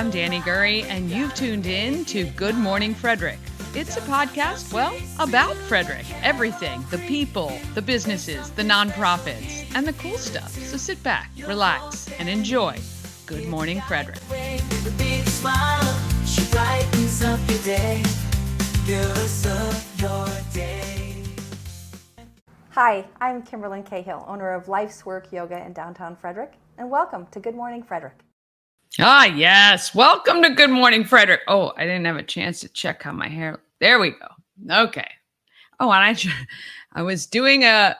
I'm Danny Gurry, and you've tuned in to Good Morning Frederick. It's a podcast, well, about Frederick. Everything, the people, the businesses, the nonprofits, and the cool stuff. So sit back, relax, and enjoy Good Morning Frederick. Hi, I'm Kimberlyn Cahill, owner of Life's Work Yoga in downtown Frederick, and welcome to Good Morning Frederick. Ah, yes. Welcome to Good Morning Frederick. Oh, I didn't have a chance to check how my hair. There we go. Okay. Oh, and I was doing a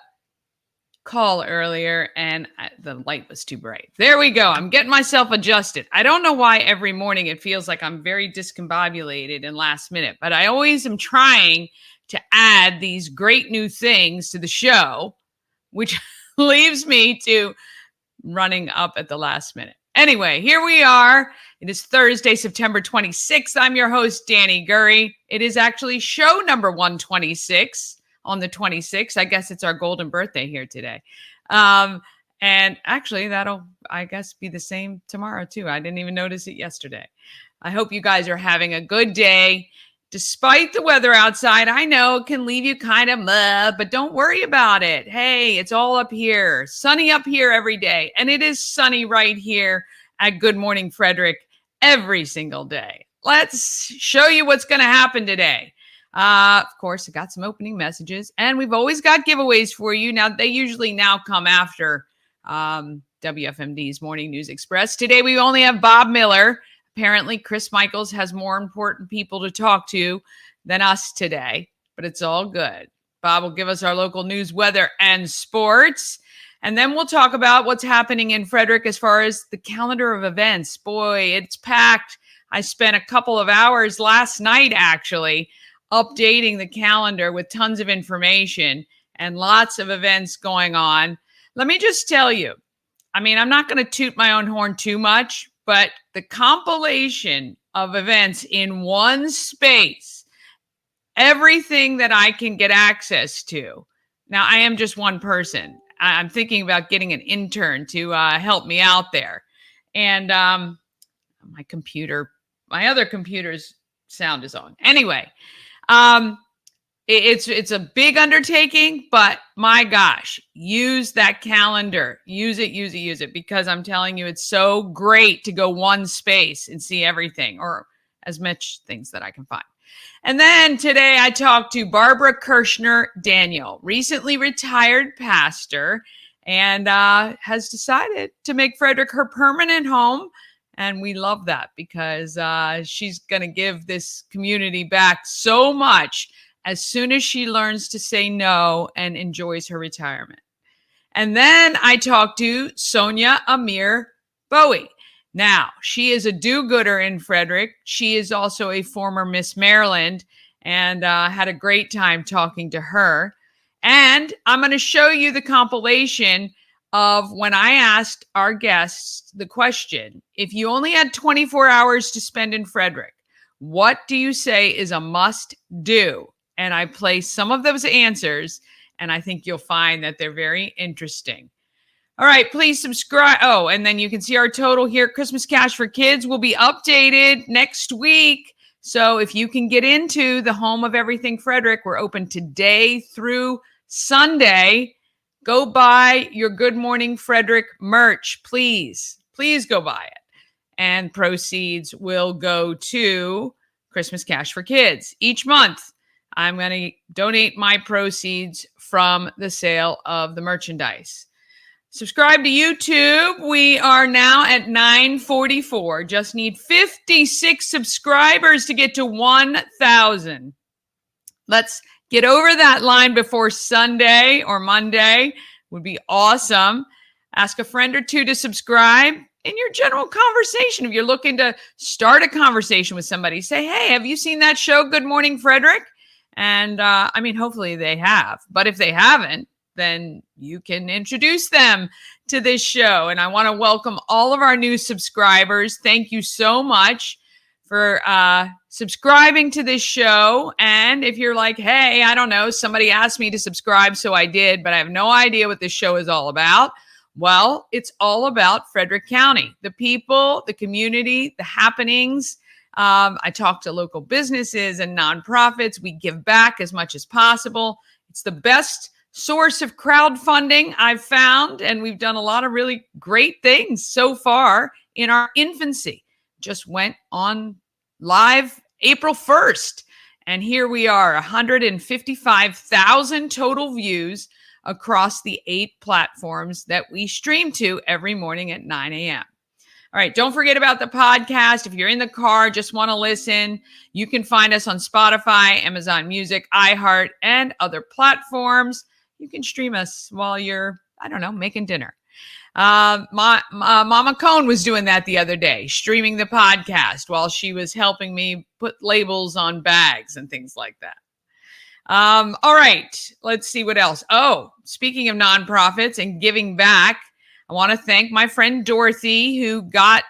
call earlier and the light was too bright. There we go. I'm getting myself adjusted. I don't know why every morning it feels like I'm very discombobulated and last minute, but I always am trying to add these great new things to the show, which leaves me to running up at the last minute. Anyway, here we are. It is Thursday, September 26th. I'm your host, Danny Gurry. It is actually show number 126 on the 26th. I guess it's our golden birthday here today. And actually, that'll, I guess, be the same tomorrow, too. I didn't even notice it yesterday. I hope you guys are having a good day. Despite the weather outside, I know it can leave you kind of mad, but don't worry about it. Hey, it's all up here. Sunny up here every day. And it is sunny right here at Good Morning Frederick every single day. Let's show you what's going to happen today. Of course, I got some opening messages, and we've always got giveaways for you. Now, they usually now come after WFMD's Morning News Express. Today, we only have Bob Miller. Apparently, Chris Michaels has more important people to talk to than us today, but it's all good. Bob will give us our local news, weather, and sports. And then we'll talk about what's happening in Frederick as far as the calendar of events. Boy, it's packed. I spent a couple of hours last night, actually, updating the calendar with tons of information and lots of events going on. Let me just tell you, I'm not going to toot my own horn too much, but the compilation of events in one space, everything that I can get access to. Now, I am just one person. I'm thinking about getting an intern to help me out there. And my other computer's sound is on. Anyway, it's a big undertaking, but my gosh, use that calendar. Use it, because I'm telling you, it's so great to go one space and see everything, or as much things that I can find. And then today I talked to Barbara Kershner Daniel, recently retired pastor, and has decided to make Frederick her permanent home. And we love that, because she's going to give this community back so much as soon as she learns to say no and enjoys her retirement. And then I talked to Sonia, Amir, Bowie. Now, she is a do-gooder in Frederick. She is also a former Miss Maryland, and had a great time talking to her. And I'm going to show you the compilation of when I asked our guests the question, if you only had 24 hours to spend in Frederick, what do you say is a must-do? And I play some of those answers, and I think you'll find that they're very interesting. All right, please subscribe. Oh, and then you can see our total here. Christmas Cash for Kids will be updated next week. So if you can get into the home of everything Frederick, we're open today through Sunday. Go buy your Good Morning Frederick merch, please. Please go buy it. And proceeds will go to Christmas Cash for Kids. Each month, I'm going to donate my proceeds from the sale of the merchandise. Subscribe to YouTube. We are now at 944. Just need 56 subscribers to get to 1,000. Let's get over that line before Sunday or Monday. Would be awesome. Ask a friend or two to subscribe. In your general conversation, if you're looking to start a conversation with somebody, say, hey, have you seen that show, Good Morning Frederick? And hopefully they have. But if they haven't, then you can introduce them to this show. And I want to welcome all of our new subscribers. Thank you so much for subscribing to this show. And if you're like, hey, I don't know, somebody asked me to subscribe, so I did, but I have no idea what this show is all about. Well, it's all about Frederick County, the people, the community, the happenings. I talk to local businesses and nonprofits. We give back as much as possible. It's the best source of crowdfunding I've found, and we've done a lot of really great things so far in our infancy. Just went on live April 1st, and here we are, 155,000 total views across the 8 platforms that we stream to every morning at 9 a.m. All right, don't forget about the podcast. If you're in the car, just want to listen, you can find us on Spotify, Amazon Music, iHeart, and other platforms. You can stream us while you're, making dinner. Mama Cone was doing that the other day, streaming the podcast while she was helping me put labels on bags and things like that. All right, let's see what else. Oh, speaking of nonprofits and giving back, I want to thank my friend Dorothy, who got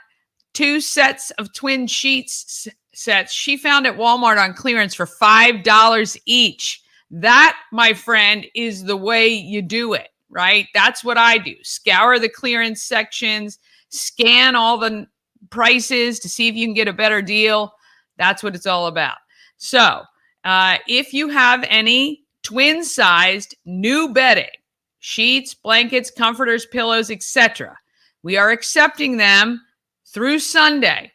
2 sets of twin sheets sets she found at Walmart on clearance for $5 each. That, my friend, is the way you do it, right? That's what I do. Scour the clearance sections, scan all the prices to see if you can get a better deal. That's what it's all about. So if you have any twin-sized new bedding, sheets, blankets, comforters, pillows, etc., we are accepting them through Sunday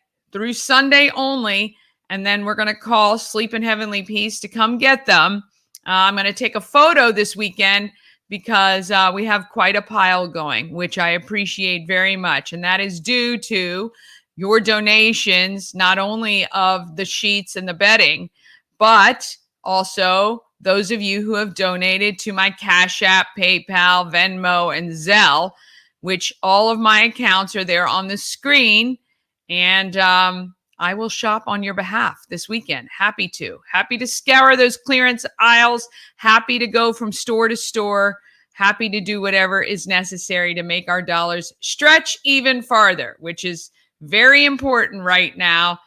only, and then we're going to call Sleep in Heavenly Peace to come get them. I'm going to take a photo this weekend because we have quite a pile going, which I appreciate very much, and that is due to your donations, not only of the sheets and the bedding, but also those of you who have donated to my Cash App, PayPal, Venmo, and Zelle, which all of my accounts are there on the screen. And I will shop on your behalf this weekend. Happy to scour those clearance aisles, happy to go from store to store, happy to do whatever is necessary to make our dollars stretch even farther, which is very important right now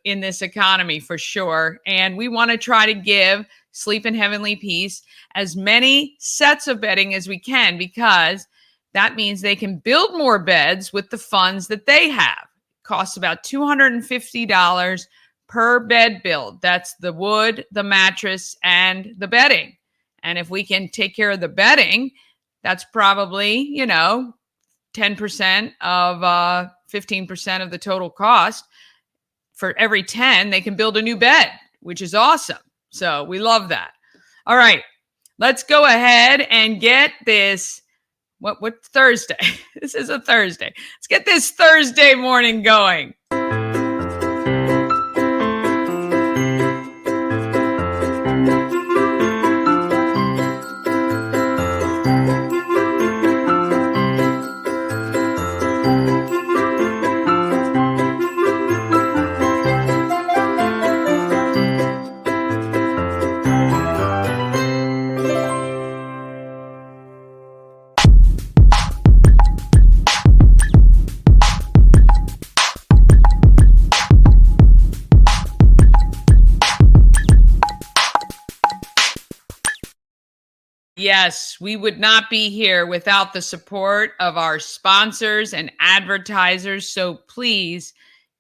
in this economy for sure. And we want to try to give Sleep in Heavenly Peace as many sets of bedding as we can, because that means they can build more beds with the funds that they have. It costs about $250 per bed build. That's the wood, the mattress, and the bedding. And if we can take care of the bedding, that's probably, 10% of 15% of the total cost. For every 10, they can build a new bed, which is awesome. So we love that. All right, let's go ahead and get this. What Thursday? This is a Thursday. Let's get this Thursday morning going. Yes, we would not be here without the support of our sponsors and advertisers. So please,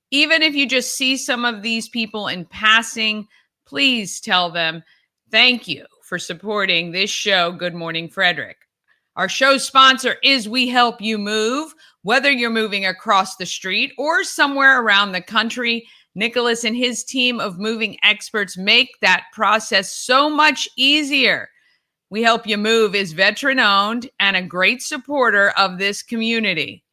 even if you just see some of these people in passing, please tell them thank you for supporting this show, Good Morning Frederick. Our show sponsor is We Help You Move. Whether you're moving across the street or somewhere around the country, Nicholas and his team of moving experts make that process so much easier. We Help You Move is veteran-owned and a great supporter of this community.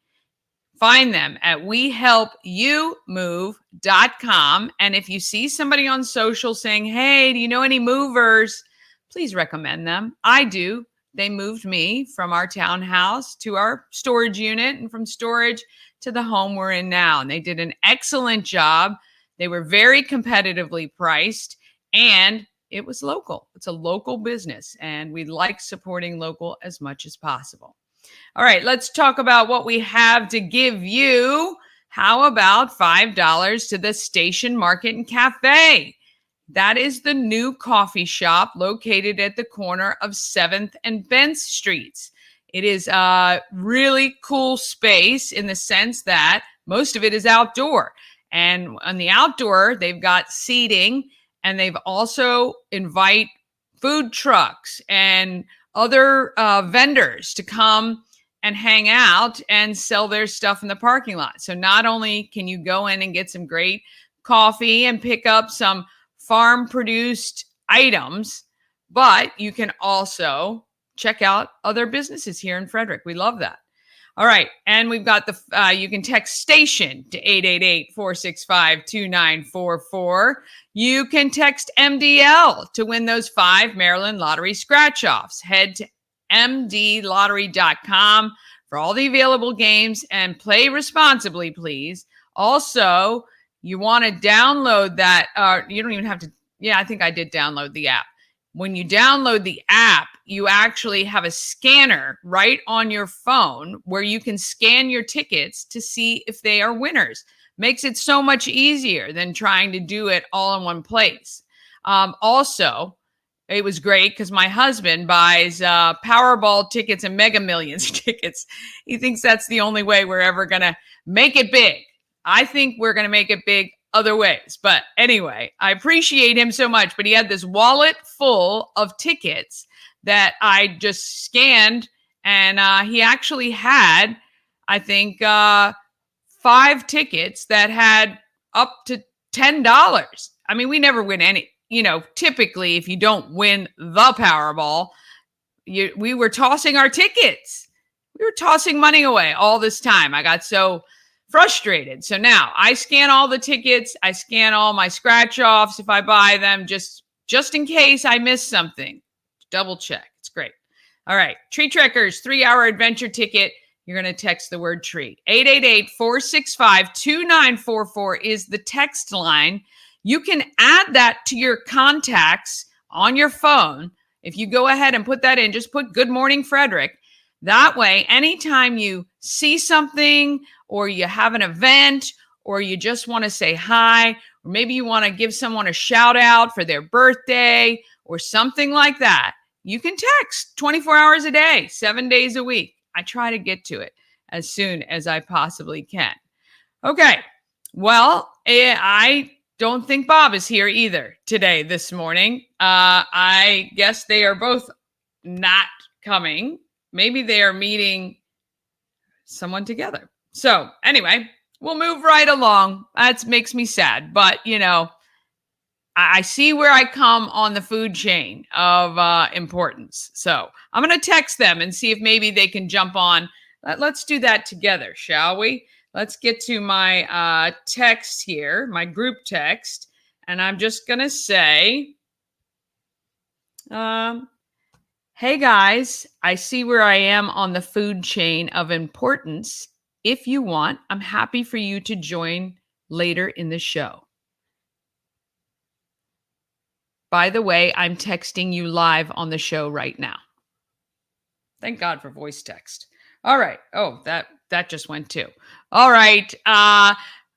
Find them at wehelpyoumove.com. And if you see somebody on social saying, hey, do you know any movers? Please recommend them. I do. They moved me from our townhouse to our storage unit and from storage to the home we're in now. And they did an excellent job. They were very competitively priced, and it was local. It's a local business, and we like supporting local as much as possible. All right, let's talk about what we have to give you. How about $5 to the Station Market and Cafe? That is the new coffee shop located at the corner of 7th and Bent Streets. It is a really cool space in the sense that most of it is outdoor. And on the outdoor, they've got seating, and they've also invite food trucks and other vendors to come and hang out and sell their stuff in the parking lot. So not only can you go in and get some great coffee and pick up some farm produced items, but you can also check out other businesses here in Frederick. We love that. All right. And we've got you can text station to 888-465-2944. You can text MDL to win those 5 Maryland Lottery scratch offs. Head to mdlottery.com for all the available games and play responsibly, please. Also, you want to download that. You don't even have to. Yeah, I think I did download the app. When you download the app, you actually have a scanner right on your phone where you can scan your tickets to see if they are winners. Makes it so much easier than trying to do it all in one place. Also, it was great because my husband buys Powerball tickets and Mega Millions tickets. He thinks that's the only way we're ever going to make it big. I think we're going to make it big other ways. But anyway, I appreciate him so much. But he had this wallet full of tickets that I just scanned. And he actually had, I think, 5 tickets that had up to $10. I mean, we never win any. Typically, if you don't win the Powerball, we were tossing our tickets. We were tossing money away all this time. I got so frustrated. So now I scan all the tickets. I scan all my scratch offs if I buy them, just in case I miss something. Double check. It's great. All right. Tree Trekkers 3-hour adventure ticket. You're going to text the word tree. 888-465-2944 is the text line. You can add that to your contacts on your phone. If you go ahead and put that in, just put Good Morning Frederick. That way, anytime you see something or you have an event or you just want to say hi, or maybe you want to give someone a shout out for their birthday or something like that, you can text 24 hours a day, 7 days a week. I try to get to it as soon as I possibly can. Okay. Well, I don't think Bob is here either this morning. I guess they are both not coming. Maybe they are meeting someone together. So anyway, we'll move right along. That makes me sad. But, I see where I come on the food chain of importance. So I'm going to text them and see if maybe they can jump on. Let's do that together, shall we? Let's get to my text here, my group text. And I'm just going to say, hey guys, I see where I am on the food chain of importance. If you want, I'm happy for you to join later in the show. By the way, I'm texting you live on the show right now. Thank God for voice text. All right. Oh, that just went too. All right.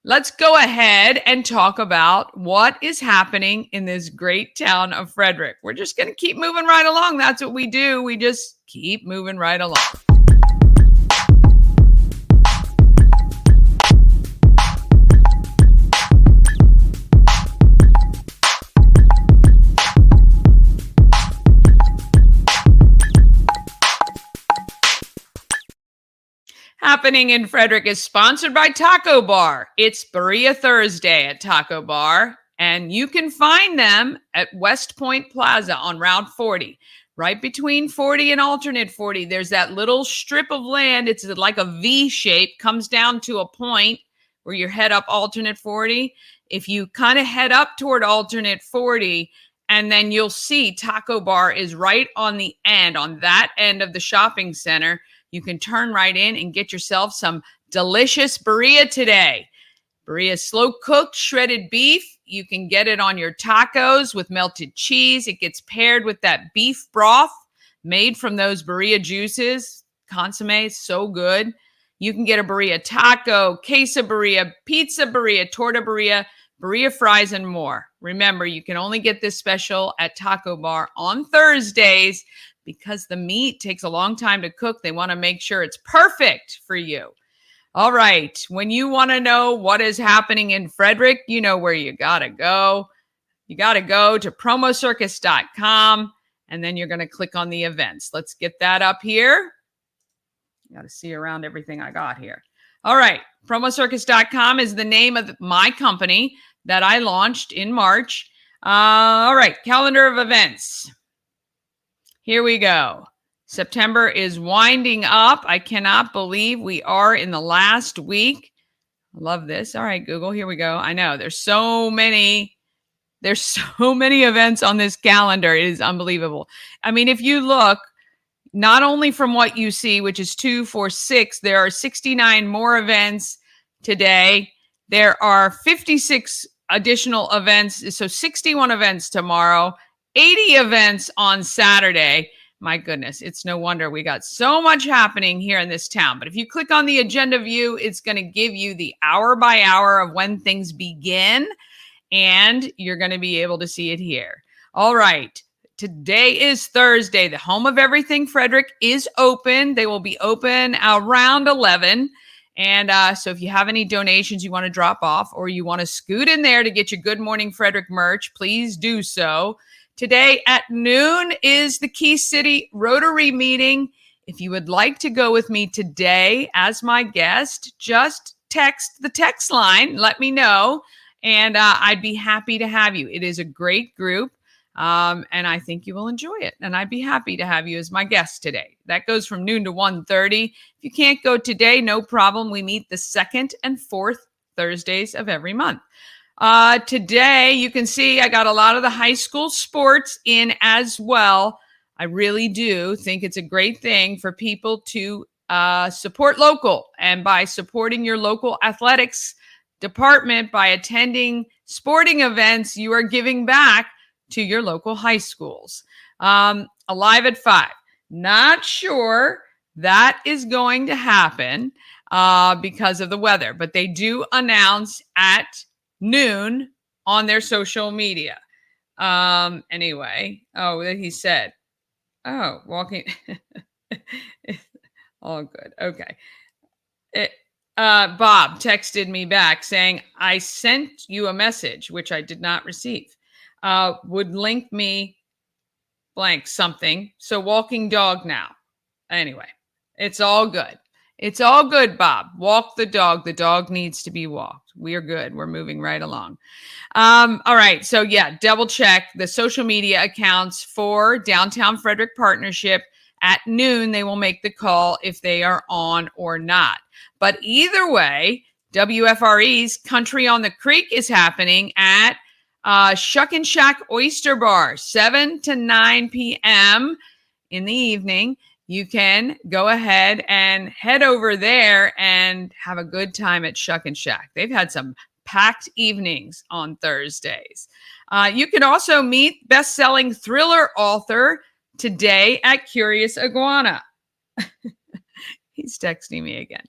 Let's go ahead and talk about what is happening in this great town of Frederick. We're just going to keep moving right along. That's what we do. We just keep moving right along. Happening in Frederick is sponsored by Taco Bar. It's Berea Thursday at Taco Bar, and you can find them at West Point Plaza on Route 40. Right between 40 and alternate 40, there's that little strip of land. It's like a V shape, comes down to a point where you head up alternate 40. If you kind of head up toward alternate 40, and then you'll see Taco Bar is right on the end, on that end of the shopping center. You can turn right in and get yourself some delicious Berea today. Berea slow-cooked shredded beef. You can get it on your tacos with melted cheese. It gets paired with that beef broth made from those Berea juices. Consommé, so good. You can get a Berea taco, queso Berea, pizza Berea, torta Berea, Berea fries, and more. Remember, you can only get this special at Taco Bar on Thursdays. because the meat takes a long time to cook. They want to make sure it's perfect for you. All right. When you want to know what is happening in Frederick, you know where you got to go. You got to go to promocircus.com, and then you're going to click on the events. Let's get that up here. You got to see around everything I got here. All right. Promocircus.com is the name of my company that I launched in March. All right. Calendar of events. Here we go. September is winding up. I cannot believe we are in the last week. I love this. All right, Google, here we go. I know there's so many events on this calendar. It is unbelievable. I mean, if you look, not only from what you see, which is 2, 4, 6, there are 69 more events today. There are 56 additional events. So 61 events tomorrow, 80 events on Saturday. My goodness, it's no wonder we got so much happening here in this town. But if you click on the agenda view, it's going to give you the hour by hour of when things begin, and you're going to be able to see it here. All right. Today is Thursday. The Home of Everything Frederick is open. They will be open around 11. And so if you have any donations you want to drop off, or you want to scoot in there to get your Good Morning Frederick merch, please do so. Today at noon is the Key City Rotary meeting. If you would like to go with me today as my guest, just text the text line, let me know, and I'd be happy to have you. It is a great group, and I think you will enjoy it, and I'd be happy to have you as my guest today. That goes from noon to 1:30. If you can't go today, no problem. We meet the second and fourth Thursdays of every month. Today, you can see I got a lot of the high school sports in as well. I really do think it's a great thing for people to support local. And by supporting your local athletics department, by attending sporting events, you are giving back to your local high schools. Alive at 5. Not sure that is going to happen because of the weather, but they do announce at noon on their social media. Anyway, he said, walking. All good. Okay. Bob texted me back saying, I sent you a message, which I did not receive. Would link me blank something. So walking dog now. Anyway, it's all good. It's all good, Bob. Walk the dog. The dog needs to be walked. We are good. We're moving right along. All right. So yeah, double check the social media accounts for Downtown Frederick Partnership. At noon, they will make the call if they are on or not. But either way, WFRE's Country on the Creek is happening at Shuck and Shack Oyster Bar, 7 to 9 p.m. in the evening. You can go ahead and head over there and have a good time at Shuck and Shack. They've had some packed evenings on Thursdays. You can also meet best-selling thriller author today at Curious Iguana. He's texting me again.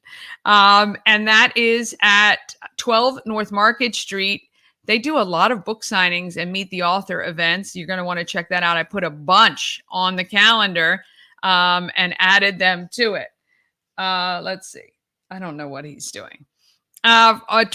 And that is at 12 North Market Street. They do a lot of book signings and meet the author events. You're going to want to check that out. I put a bunch on the calendar and added them to it. Let's see. I don't know what he's doing.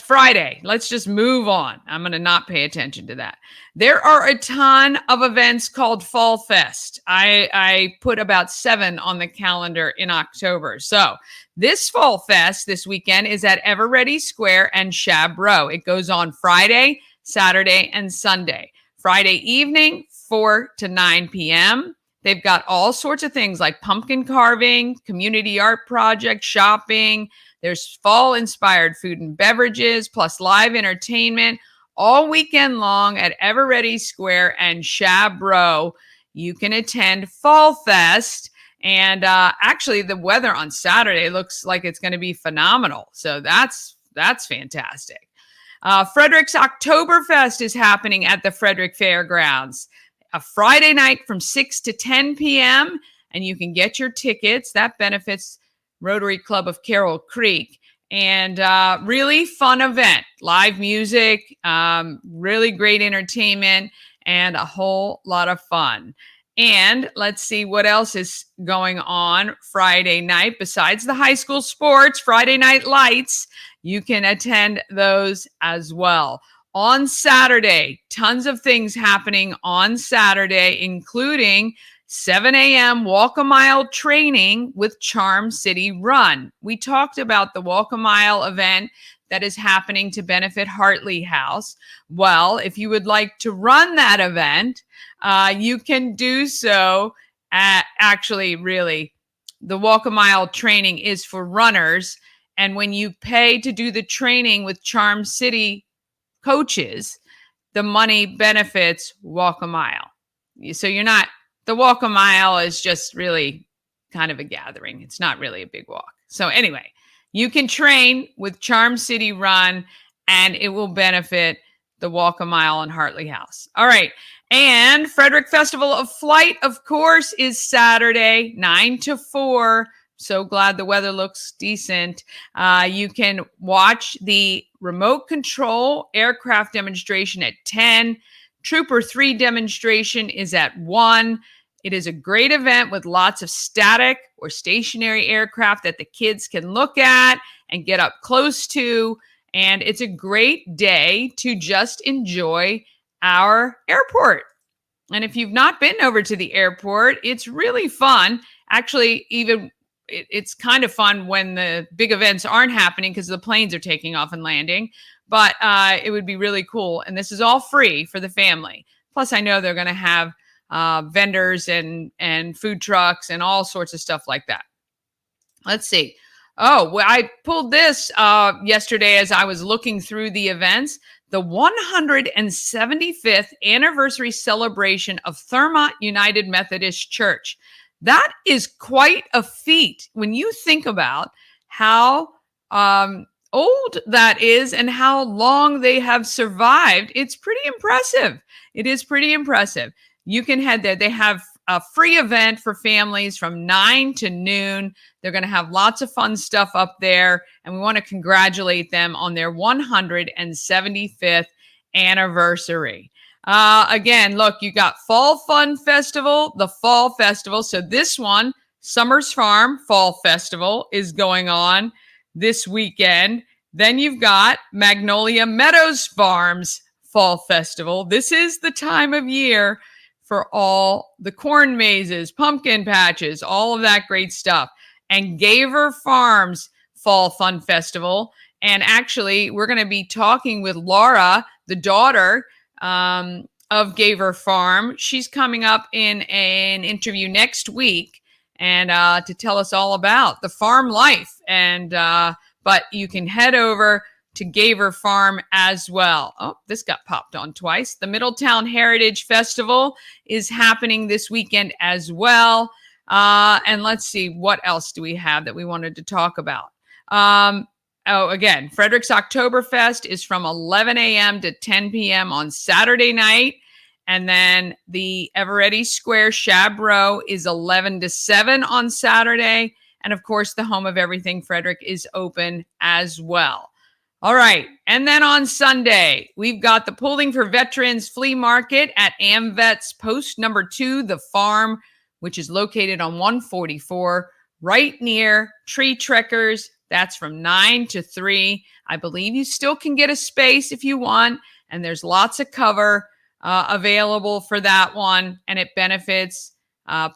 Friday. Let's just move on. I'm going to not pay attention to that. There are a ton of events called Fall Fest. I put about 7 on the calendar in October. So this Fall Fest this weekend is at Everready Square and Shab Row. It goes on Friday, Saturday, and Sunday. Friday evening, 4 to 9 p.m. They've got all sorts of things like pumpkin carving, community art project, shopping. There's fall-inspired food and beverages, plus live entertainment all weekend long at Everready Square and Shab Row. You can attend Fall Fest. And actually, the weather on Saturday looks like it's going to be phenomenal. So that's fantastic. Frederick's Oktoberfest is happening at the Frederick Fairgrounds. A Friday night from 6 to 10 p.m. And you can get your tickets. That benefits Rotary Club of Carroll Creek. And really fun event. Live music, really great entertainment, and a whole lot of fun. And let's see what else is going on Friday night besides the high school sports, Friday Night Lights. You can attend those as well. On Saturday, tons of things happening on Saturday, including 7 a.m. Walk a Mile training with Charm City Run. We talked about the Walk a Mile event that is happening to benefit Hartley House. Well, if you would like to run that event, you can do so actually, really, the Walk a Mile training is for runners. And when you pay to do the training with Charm City coaches, the money benefits Walk a Mile. So the Walk a Mile is just really kind of a gathering. It's not really a big walk. So anyway, you can train with Charm City Run and it will benefit the Walk a Mile in Hartley House. All right. And Frederick Festival of Flight, of course, is Saturday, 9 to 4. So glad the weather looks decent. You can watch the remote control aircraft demonstration at 10. Trooper 3 demonstration is at 1. It is a great event with lots of static or stationary aircraft that the kids can look at and get up close to. And it's a great day to just enjoy our airport. And if you've not been over to the airport, it's really fun. Actually, it's kind of fun when the big events aren't happening because the planes are taking off and landing. But it would be really cool. And this is all free for the family. Plus, I know they're going to have vendors and food trucks and all sorts of stuff like that. Let's see. Oh, well, I pulled this yesterday as I was looking through the events. The 175th anniversary celebration of Thurmont United Methodist Church. That is quite a feat when you think about how old that is and how long they have survived. It's pretty impressive. It is pretty impressive. You can head there. They have a free event for families from 9 to noon. They're going to have lots of fun stuff up there, and we want to congratulate them on their 175th anniversary. Again, look, you got Fall Fun Festival, the Fall Festival. So this one, Summers Farm Fall Festival, is going on this weekend. Then you've got Magnolia Meadows Farms Fall Festival. This is the time of year for all the corn mazes, pumpkin patches, all of that great stuff. And Gaver Farms Fall Fun Festival. And actually, we're going to be talking with Laura, the daughter of Gaver Farm. She's coming up in an interview next week and to tell us all about the farm life. And but you can head over to Gaver Farm as well. Oh, this got popped on twice. The Middletown Heritage Festival is happening this weekend as well. And let's see, what else do we have that we wanted to talk about? Again, Frederick's Oktoberfest is from 11 a.m. to 10 p.m. on Saturday night. And then the Eveready Square Chabreau is 11 to 7 on Saturday. And of course, the Home of Everything Frederick is open as well. All right. And then on Sunday, we've got the Pulling for Veterans Flea Market at AmVets Post number 2, The Farm, which is located on 144, right near Tree Trekkers. That's from 9 to 3. I believe you still can get a space if you want. And there's lots of cover available for that one. And it benefits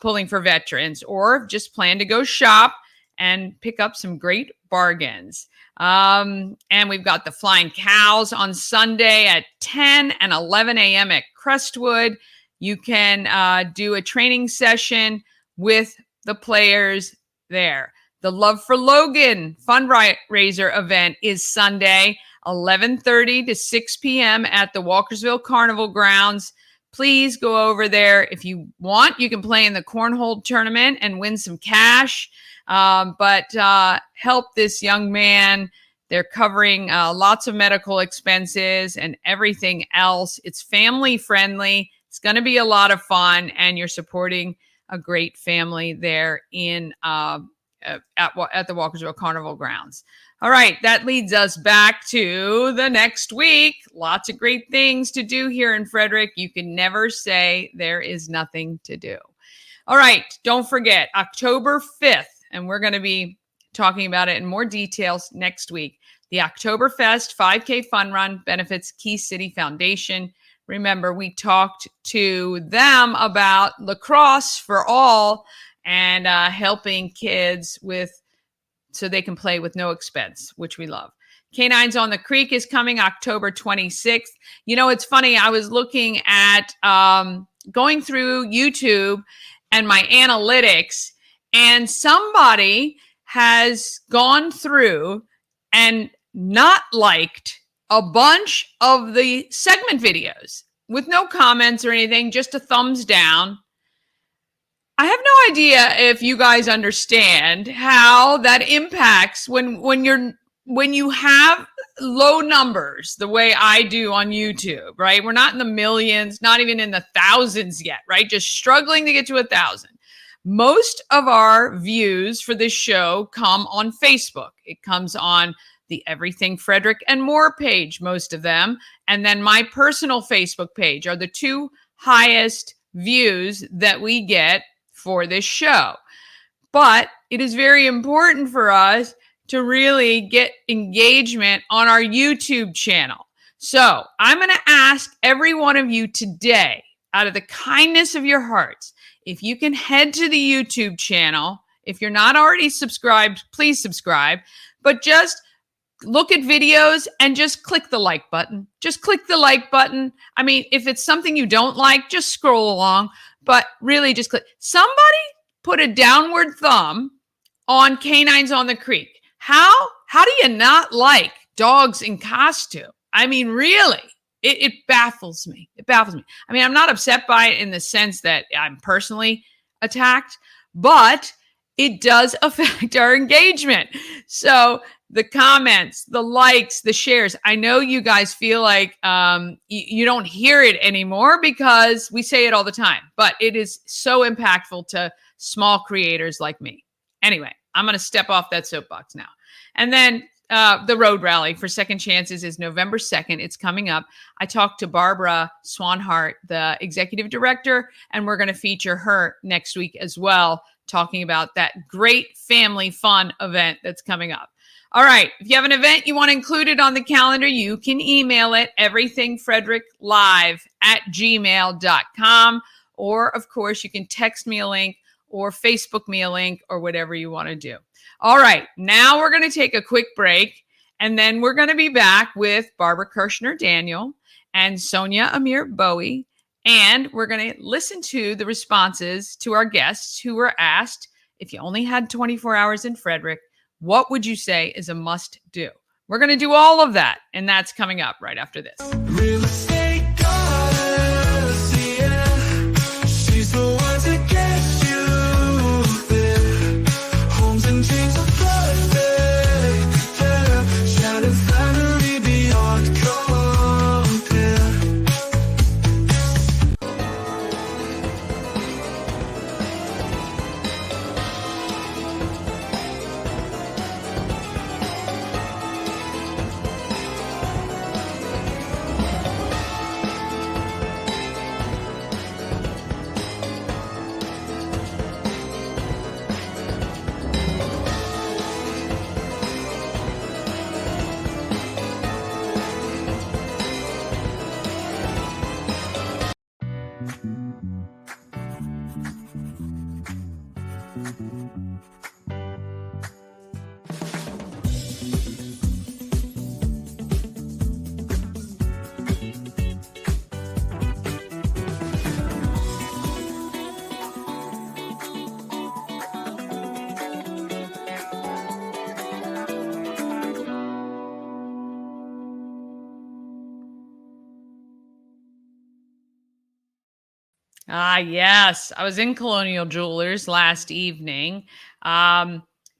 Pulling for Veterans, or just plan to go shop and pick up some great bargains. And we've got the Flying Cows on Sunday at 10 and 11 a.m. at Crestwood. You can do a training session with the players there. The Love for Logan fundraiser event is Sunday, 11:30 to 6 p.m. at the Walkersville Carnival Grounds. Please go over there. If you want, you can play in the cornhole tournament and win some cash. But help this young man. They're covering lots of medical expenses and everything else. It's family friendly. It's going to be a lot of fun, and you're supporting a great family there in at the Walkersville Carnival grounds. All right, that leads us back to the next week. Lots of great things to do here in Frederick. You can never say there is nothing to do. All right, don't forget, October 5th, and we're going to be talking about it in more details next week. The Oktoberfest 5K Fun Run benefits Key City Foundation. Remember, we talked to them about lacrosse for all and helping kids so they can play with no expense, which we love. Canines on the Creek is coming October 26th. You know, it's funny. I was looking at going through YouTube and my analytics, and somebody has gone through and not liked a bunch of the segment videos with no comments or anything, just a thumbs down. I have no idea if you guys understand how that impacts when you have low numbers the way I do on YouTube, right? We're not in the millions, not even in the thousands yet, right? Just struggling to get to 1,000. Most of our views for this show come on Facebook. It comes on the Everything Frederick and More page, most of them. And then my personal Facebook page are the two highest views that we get for this show. But it is very important for us to really get engagement on our YouTube channel. So I'm going to ask every one of you today, out of the kindness of your hearts, if you can head to the YouTube channel. If you're not already subscribed, please subscribe. But just look at videos and just click the like button. Just click the like button. I mean, if it's something you don't like, just scroll along. But really just click. Somebody put a downward thumb on Canines on the Creek. How do you not like dogs in costume? I mean, really, it baffles me. It baffles me. I mean, I'm not upset by it in the sense that I'm personally attacked, but it does affect our engagement. So the comments, the likes, the shares, I know you guys feel like you don't hear it anymore because we say it all the time, but it is so impactful to small creators like me. Anyway, I'm going to step off that soapbox now. And then the road rally for Second Chances is November 2nd. It's coming up. I talked to Barbara Swanhart, the executive director, and we're going to feature her next week as well, talking about that great family fun event that's coming up. All right. If you have an event you want included on the calendar, you can email it everythingfredericklive@gmail.com. Or, of course, you can text me a link or Facebook me a link or whatever you want to do. All right. Now we're going to take a quick break, and then we're going to be back with Barbara Kershner Daniel and Sonia Amir Bowie. And we're going to listen to the responses to our guests who were asked, if you only had 24 hours in Frederick, what would you say is a must do? We're going to do all of that, and that's coming up right after this. Real estate goddess, yeah. She's the one to get you there. Homes and dreams are perfect, yeah. Shining family beyond compare. Yes. I was in Colonial Jewelers last evening.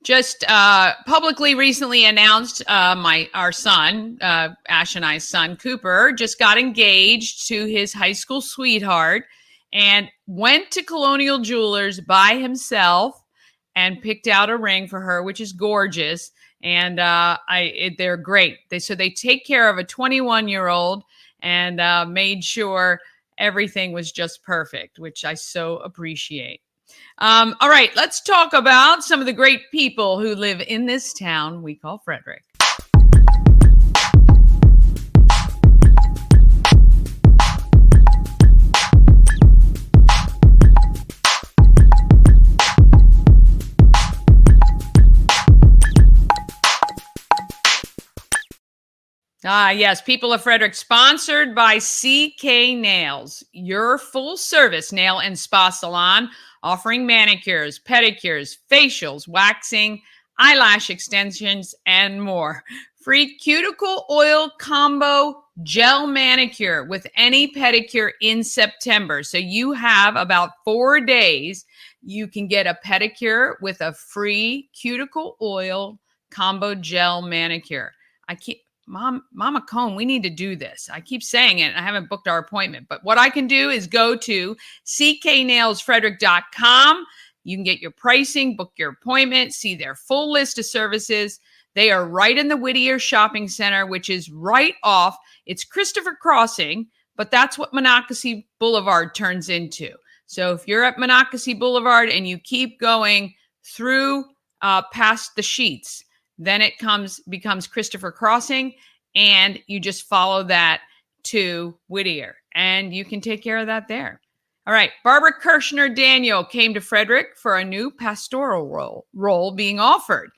Just publicly recently announced our son, Ash and I's son, Cooper, just got engaged to his high school sweetheart and went to Colonial Jewelers by himself and picked out a ring for her, which is gorgeous. And they're great. They take care of a 21-year-old and made sure everything was just perfect, which I so appreciate. All right, let's talk about some of the great people who live in this town we call Frederick. Yes, People of Frederick, sponsored by CK Nails, your full-service nail and spa salon, offering manicures, pedicures, facials, waxing, eyelash extensions, and more. Free cuticle oil combo gel manicure with any pedicure in September. So you have about 4 days. You can get a pedicure with a free cuticle oil combo gel manicure. Mama Cone, we need to do this. I keep saying it. I haven't booked our appointment, but what I can do is go to cknailsfrederick.com. You can get your pricing, book your appointment, see their full list of services. They are right in the Whittier Shopping Center, which is right off. It's Christopher Crossing, but that's what Monocacy Boulevard turns into. So if you're at Monocacy Boulevard and you keep going through past the Sheets, then it becomes Christopher Crossing, and you just follow that to Whittier, and you can take care of that there. All right, Barbara Kershner Daniel came to Frederick for a new pastoral role being offered.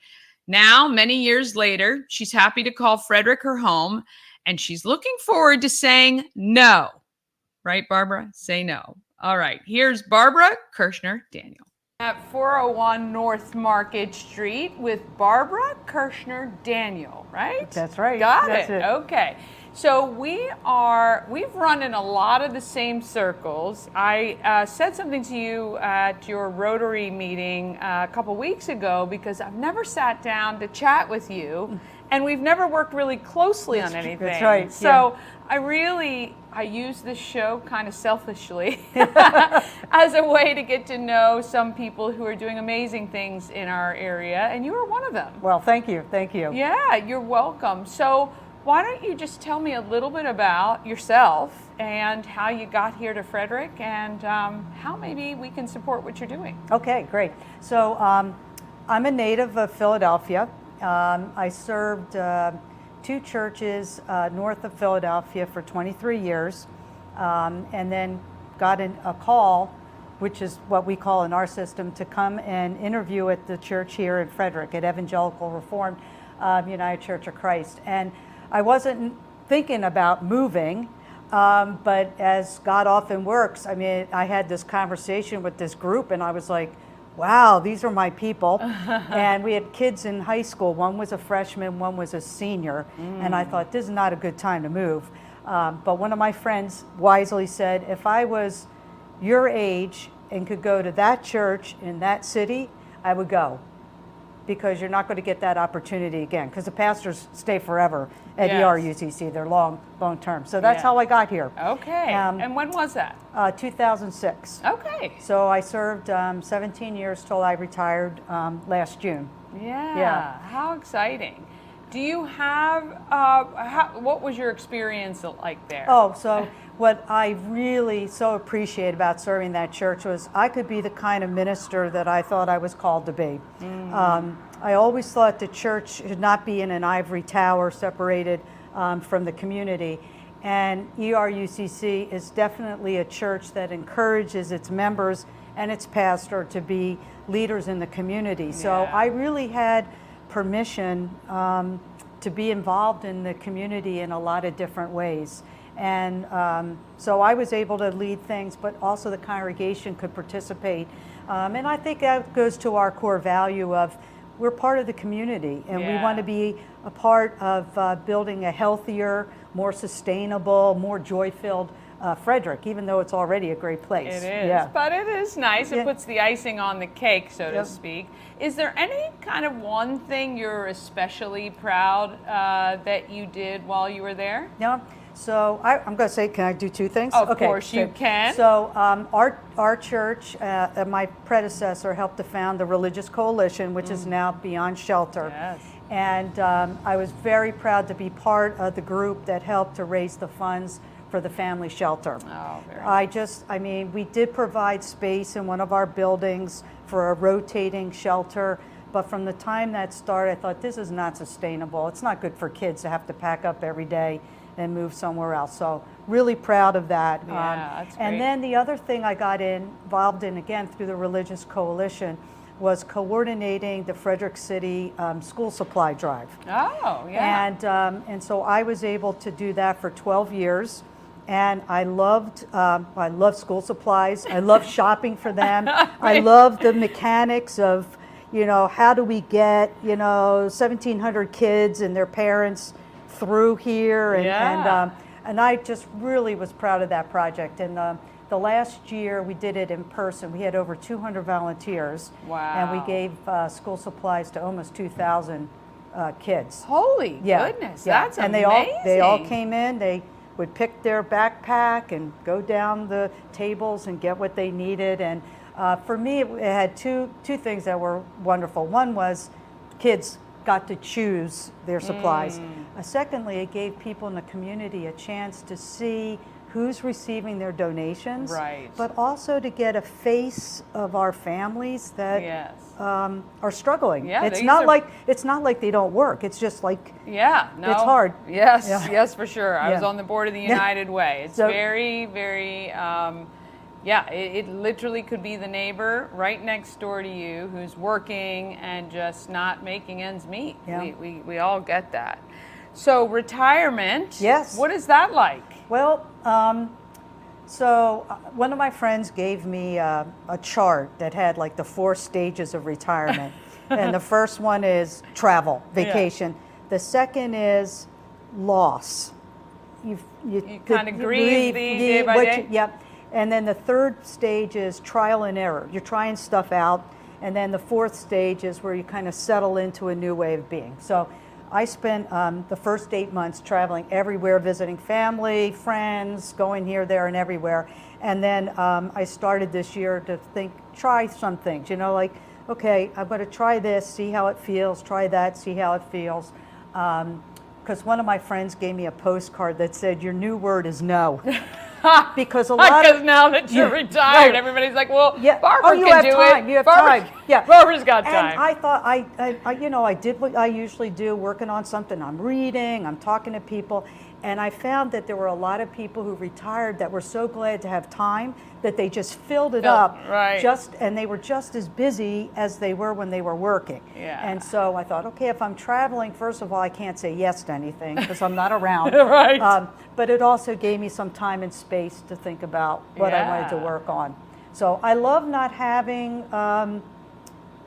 Now, many years later, she's happy to call Frederick her home, and she's looking forward to saying no. Right, Barbara? Say no. All right, here's Barbara Kershner Daniel. At 401 North Market Street with Barbara Kershner Daniel, right? That's right. Got it. Okay. So we've run in a lot of the same circles. I said something to you at your Rotary meeting a couple weeks ago because I've never sat down to chat with you, and we've never worked really closely on anything. That's right. So I use this show kind of selfishly as a way to get to know some people who are doing amazing things in our area, and you are one of them. Well, thank you. Thank you. Yeah, you're welcome. So why don't you just tell me a little bit about yourself and how you got here to Frederick, and how maybe we can support what you're doing. Okay, great. So I'm a native of Philadelphia. I served 2 churches north of Philadelphia for 23 years, and then got a call, which is what we call in our system, to come and interview at the church here in Frederick at Evangelical Reformed United Church of Christ. And I wasn't thinking about moving, but as God often works, I mean, I had this conversation with this group, and I was like, wow, these are my people. And we had kids in high school. One was a freshman, one was a senior. And I thought, this is not a good time to move. But one of my friends wisely said, if I was your age and could go to that church in that city, I would go. Because you're not going to get that opportunity again. Because the pastors stay forever at ERUCC. They're long term. So that's how I got here. Okay. And when was that? 2006. Okay. So I served 17 years till I retired last June. Yeah. How exciting. Do you have, what was your experience like there? Oh, so what I really so appreciate about serving that church was I could be the kind of minister that I thought I was called to be. I always thought the church should not be in an ivory tower separated from the community. And ERUCC is definitely a church that encourages its members and its pastor to be leaders in the community. So I really had permission to be involved in the community in a lot of different ways. And so I was able to lead things, but also the congregation could participate. And I think that goes to our core value of we're part of the community, and we want to be a part of building a healthier, more sustainable, more joy-filled Frederick, even though it's already a great place. It is, but it is nice. It puts the icing on the cake, so to speak. Is there any kind of one thing you're especially proud that you did while you were there? Yeah. So I'm going to say, can I do two things? Of course you can. So our church, my predecessor helped to found the Religious Coalition, which is now Beyond Shelter. Yes. And I was very proud to be part of the group that helped to raise the funds for the family shelter. Oh, very nice. I mean, we did provide space in one of our buildings for a rotating shelter, but from the time that started, I thought this is not sustainable. It's not good for kids to have to pack up every day and move somewhere else. So really proud of that. Yeah, that's great. And then the other thing I got involved in, again, through the Religious Coalition, was coordinating the Frederick City school supply drive. Oh, yeah. And so I was able to do that for 12 years. And I loved school supplies. I loved shopping for them. I loved the mechanics of, how do we get, 1,700 kids and their parents through here. And I just really was proud of that project. And the last year we did it in person. We had over 200 volunteers. Wow. And we gave school supplies to almost 2,000 kids. Holy goodness, that's and amazing. they all came in. They would pick their backpack and go down the tables and get what they needed. And for me, it had two things that were wonderful. One was kids got to choose their supplies. Secondly, it gave people in the community a chance to see who's receiving their donations, right, but also to get a face of our families that yes, are struggling. Yeah, it's not like they don't work. It's just like, yeah, no, it's hard. Yes, Yeah. yes, for sure. I was Yeah. on the board of the United Way. It's So- very, very, it literally could be the neighbor right next door to you who's working and just not making ends meet. Yeah. We all get that. So retirement, Yes. what is that like? Well, so one of my friends gave me a chart that had like the 4 stages of retirement. And the first one is travel, vacation. Yeah. The second is loss. You kind of grieve day by day? Yep. And then the third stage is trial and error. You're trying stuff out. And then the fourth stage is where you kind of settle into a new way of being. So I spent the first 8 months traveling everywhere, visiting family, friends, going here, there, and everywhere. And then I started this year to try some things, like, okay, I'm going to try this, see how it feels, try that, see how it feels. Because one of my friends gave me a postcard that said, your new word is no. Because now that you're retired, everybody's like, well, Barbara you can have do time. it. You have time. Yeah, Barbara's got time. And I thought I did what I usually do, working on something. I'm reading, I'm talking to people, and I found that there were a lot of people who retired that were so glad to have time that they just filled it up, right. And they were just as busy as they were when they were working. Yeah. And so I thought, okay, if I'm traveling, first of all, I can't say yes to anything because I'm not around. Right. But it also gave me some time and space to think about what I wanted to work on. So I love not having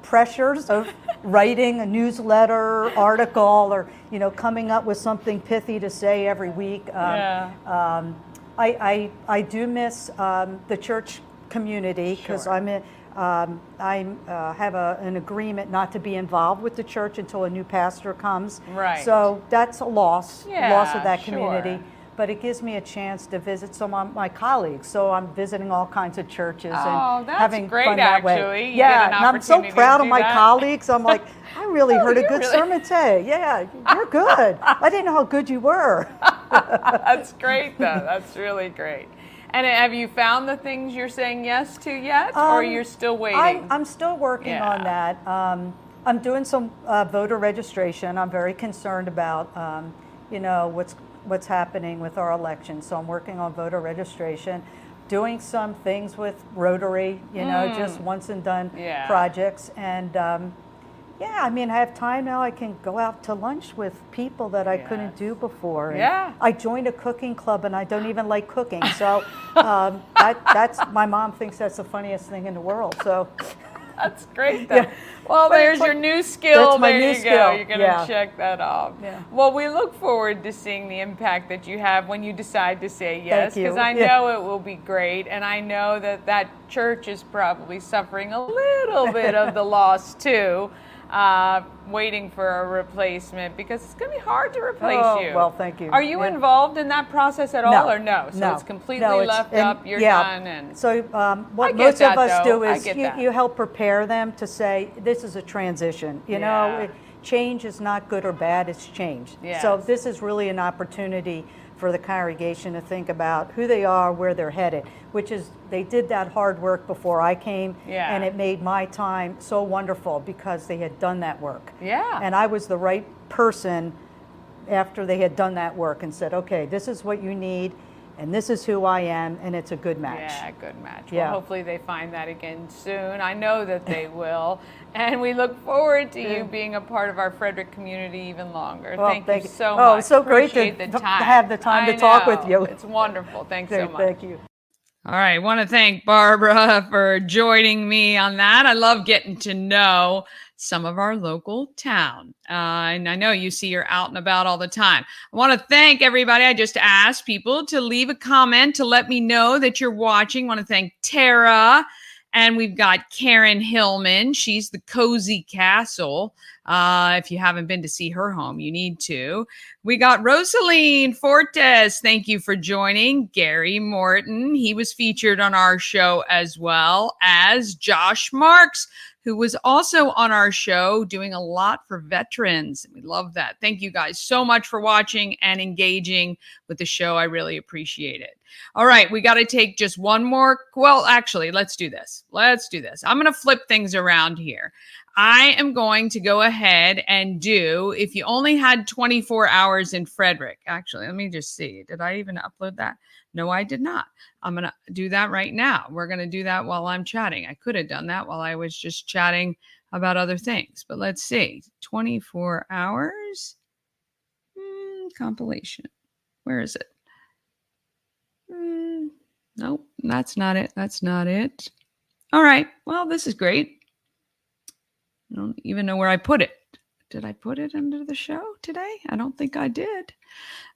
pressures of writing a newsletter article or coming up with something pithy to say every week. I do miss the church community because Sure. I have an agreement not to be involved with the church until a new pastor comes. Right. So that's a loss of that sure. community. But it gives me a chance to visit some of my colleagues. So I'm visiting all kinds of churches and that's having great, fun that actually. way. You get an and I'm so opportunity proud to of do my that. colleagues. I'm like, I really heard a you good really- sermon today. Yeah, you're good. I didn't know how good you were. That's great, though. That's really great. And have you found the things you're saying yes to yet, or you're still waiting? I'm still working on that. I'm doing some voter registration. I'm very concerned about, what's happening with our election. So I'm working on voter registration, doing some things with Rotary, just once and done projects. And I have time now. I can go out to lunch with people that I couldn't do before. And I joined a cooking club and I don't even like cooking. So that's my mom thinks that's the funniest thing in the world. So that's great, though. Well, there's your new skill. That's my there new you skill. go. You're going to check that off. Yeah. Well, we look forward to seeing the impact that you have when you decide to say yes, Thank you. because I know it will be great, and I know that church is probably suffering a little bit of the loss too. waiting for a replacement because it's going to be hard to replace you. Well, thank you. Are you involved in that process at all, or no? So it's completely left up. You're done. And so what get most that, of us though. do I is get that. you help prepare them to say this is a transition. You know, change is not good or bad; it's change. Yes. So this is really an opportunity for the congregation to think about who they are, where they're headed, which is they did that hard work before I came, and it made my time so wonderful because they had done that work. Yeah. And I was the right person after they had done that work and said, okay, this is what you need, and this is who I am, and it's a good match. Yeah, good match. Yeah. Well, hopefully they find that again soon. I know that they will. And we look forward to you being a part of our Frederick community even longer. Well, thank you so Oh, much. it's so great to Appreciate the time. have the time to talk with you. It's wonderful. Thanks so much. Thank you. All right. I want to thank Barbara for joining me on that. I love getting to know some of our local town. And I know you see you're out and about all the time. I want to thank everybody. I just asked people to leave a comment to let me know that you're watching. I want to thank Tara. And we've got Karen Hillman. She's the Cozy Castle. If you haven't been to see her home, you need to. We got Rosaline Fortes. Thank you for joining. Gary Morton. He was featured on our show as well as Josh Marks, who was also on our show doing a lot for veterans. We love that. Thank you guys so much for watching and engaging with the show. I really appreciate it. All right, we got to take just one more. Well, actually, let's do this. I'm going to flip things around here. I am going to go ahead and do, if you only had 24 hours in Frederick. Actually, let me just see. Did I even upload that? No, I did not. I'm going to do that right now. We're going to do that while I'm chatting. I could have done that while I was just chatting about other things. But let's see. 24 hours. Compilation. Where is it? Nope, that's not it. All right. Well, this is great. I don't even know where I put it. Did I put it into the show today? I don't think I did.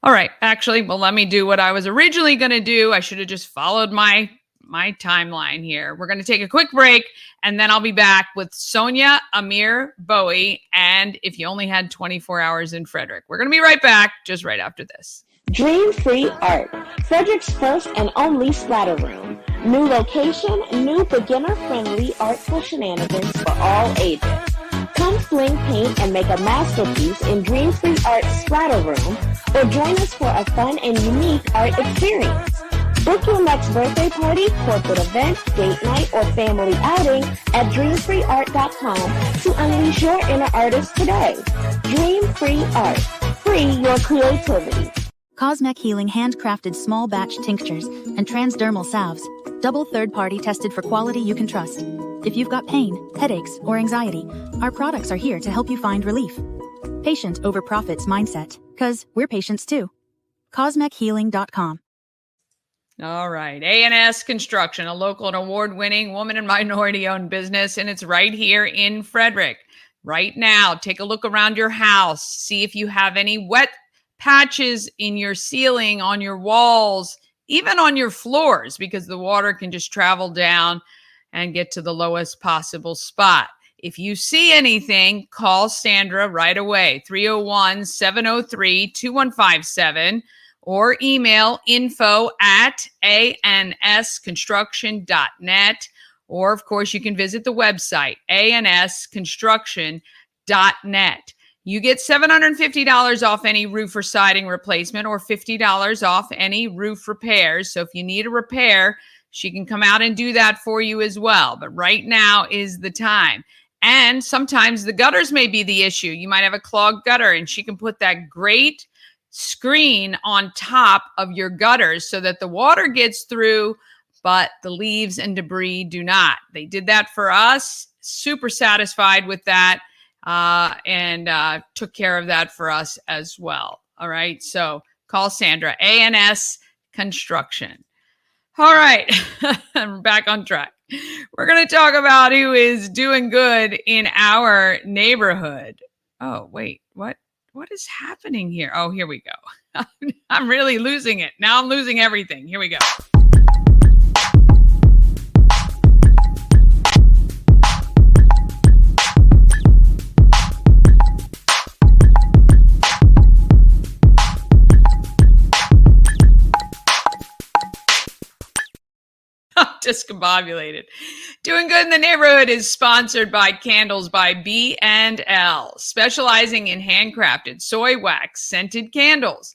All right. Actually, well, let me do what I was originally going to do. I should have just followed my timeline here. We're going to take a quick break, and then I'll be back with Sonia, Amir, Bowie, and if you only had 24 hours in Frederick. We're going to be right back just right after this. Dream Free Art, Frederick's first and only splatter room. New location, new beginner-friendly artful shenanigans for all ages. Come fling paint and make a masterpiece in Dream Free Art's splatter room, or join us for a fun and unique art experience. Book your next birthday party, corporate event, date night, or family outing at dreamfreeart.com to unleash your inner artist today. Dream Free Art. Free your creativity. Cosmec Healing handcrafted small batch tinctures and transdermal salves, double third-party tested for quality you can trust. If you've got pain, headaches, or anxiety, our products are here to help you find relief. Patient over profits mindset, 'cause we're patients too. CosmecHealing.com. All right. A&S Construction, a local and award-winning woman and minority-owned business, and it's right here in Frederick. Right now, take a look around your house. See if you have any wet patches in your ceiling, on your walls, even on your floors, because the water can just travel down and get to the lowest possible spot. If you see anything, call Sandra right away, 301-703-2157, or email info@ansconstruction.net. Or, of course, you can visit the website, ansconstruction.net. You get $750 off any roof or siding replacement, or $50 off any roof repairs. So if you need a repair, she can come out and do that for you as well. But right now is the time. And sometimes the gutters may be the issue. You might have a clogged gutter, and she can put that great screen on top of your gutters so that the water gets through, but the leaves and debris do not. They did that for us. Super satisfied with that. And took care of that for us as well. All right. So call Sandra, A&S Construction. All right. I'm back on track. We're going to talk about who is doing good in our neighborhood. Oh, wait, what is happening here? Oh, here we go. I'm really losing it. Now I'm losing everything. Here we go. discombobulated. Doing Good in the Neighborhood is sponsored by Candles by B&L, specializing in handcrafted soy wax scented candles.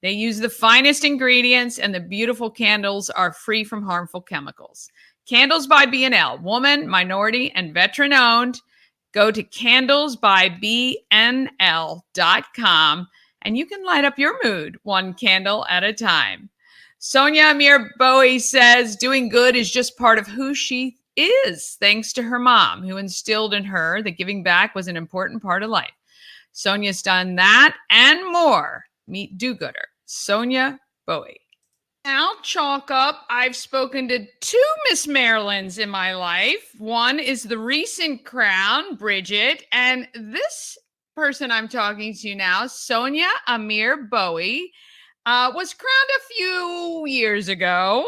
They use the finest ingredients, and the beautiful candles are free from harmful chemicals. Candles by B&L, woman, minority, and veteran owned. Go to candlesbybnl.com and you can light up your mood one candle at a time. Sonia Amir Bowie says doing good is just part of who she is, thanks to her mom, who instilled in her that giving back was an important part of life. Sonia's done that and more. Meet do-gooder, Sonia Bowie. Now, chalk up, I've spoken to two Miss Marilyns in my life. One is the recent crown, Bridget, and this person I'm talking to now, Sonia Amir Bowie, was crowned a few years ago.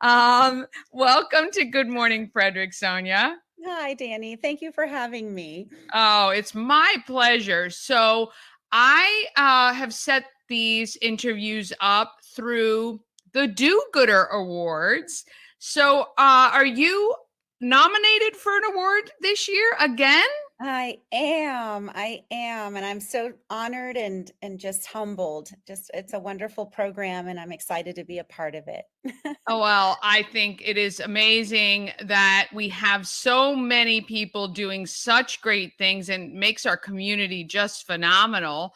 Welcome to Good Morning Frederick, Sonia. Hi, Danny. Thank you for having me. Oh, it's my pleasure. So I have set these interviews up through the Do-Gooder Awards. So are you nominated for an award this year again? I am, and I'm so honored and just humbled. It's a wonderful program, and I'm excited to be a part of it. Oh, well, I think it is amazing that we have so many people doing such great things and makes our community just phenomenal.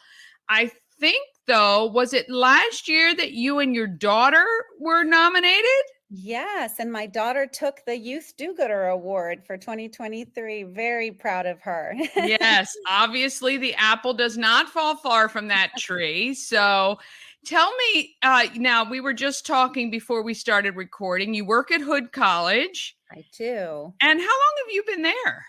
I think, though, was it last year that you and your daughter were nominated? Yes, and my daughter took the Youth Do-Gooder Award for 2023. Very proud of her. Yes, obviously the apple does not fall far from that tree. So tell me, now we were just talking before we started recording. You work at Hood College. I do. And how long have you been there?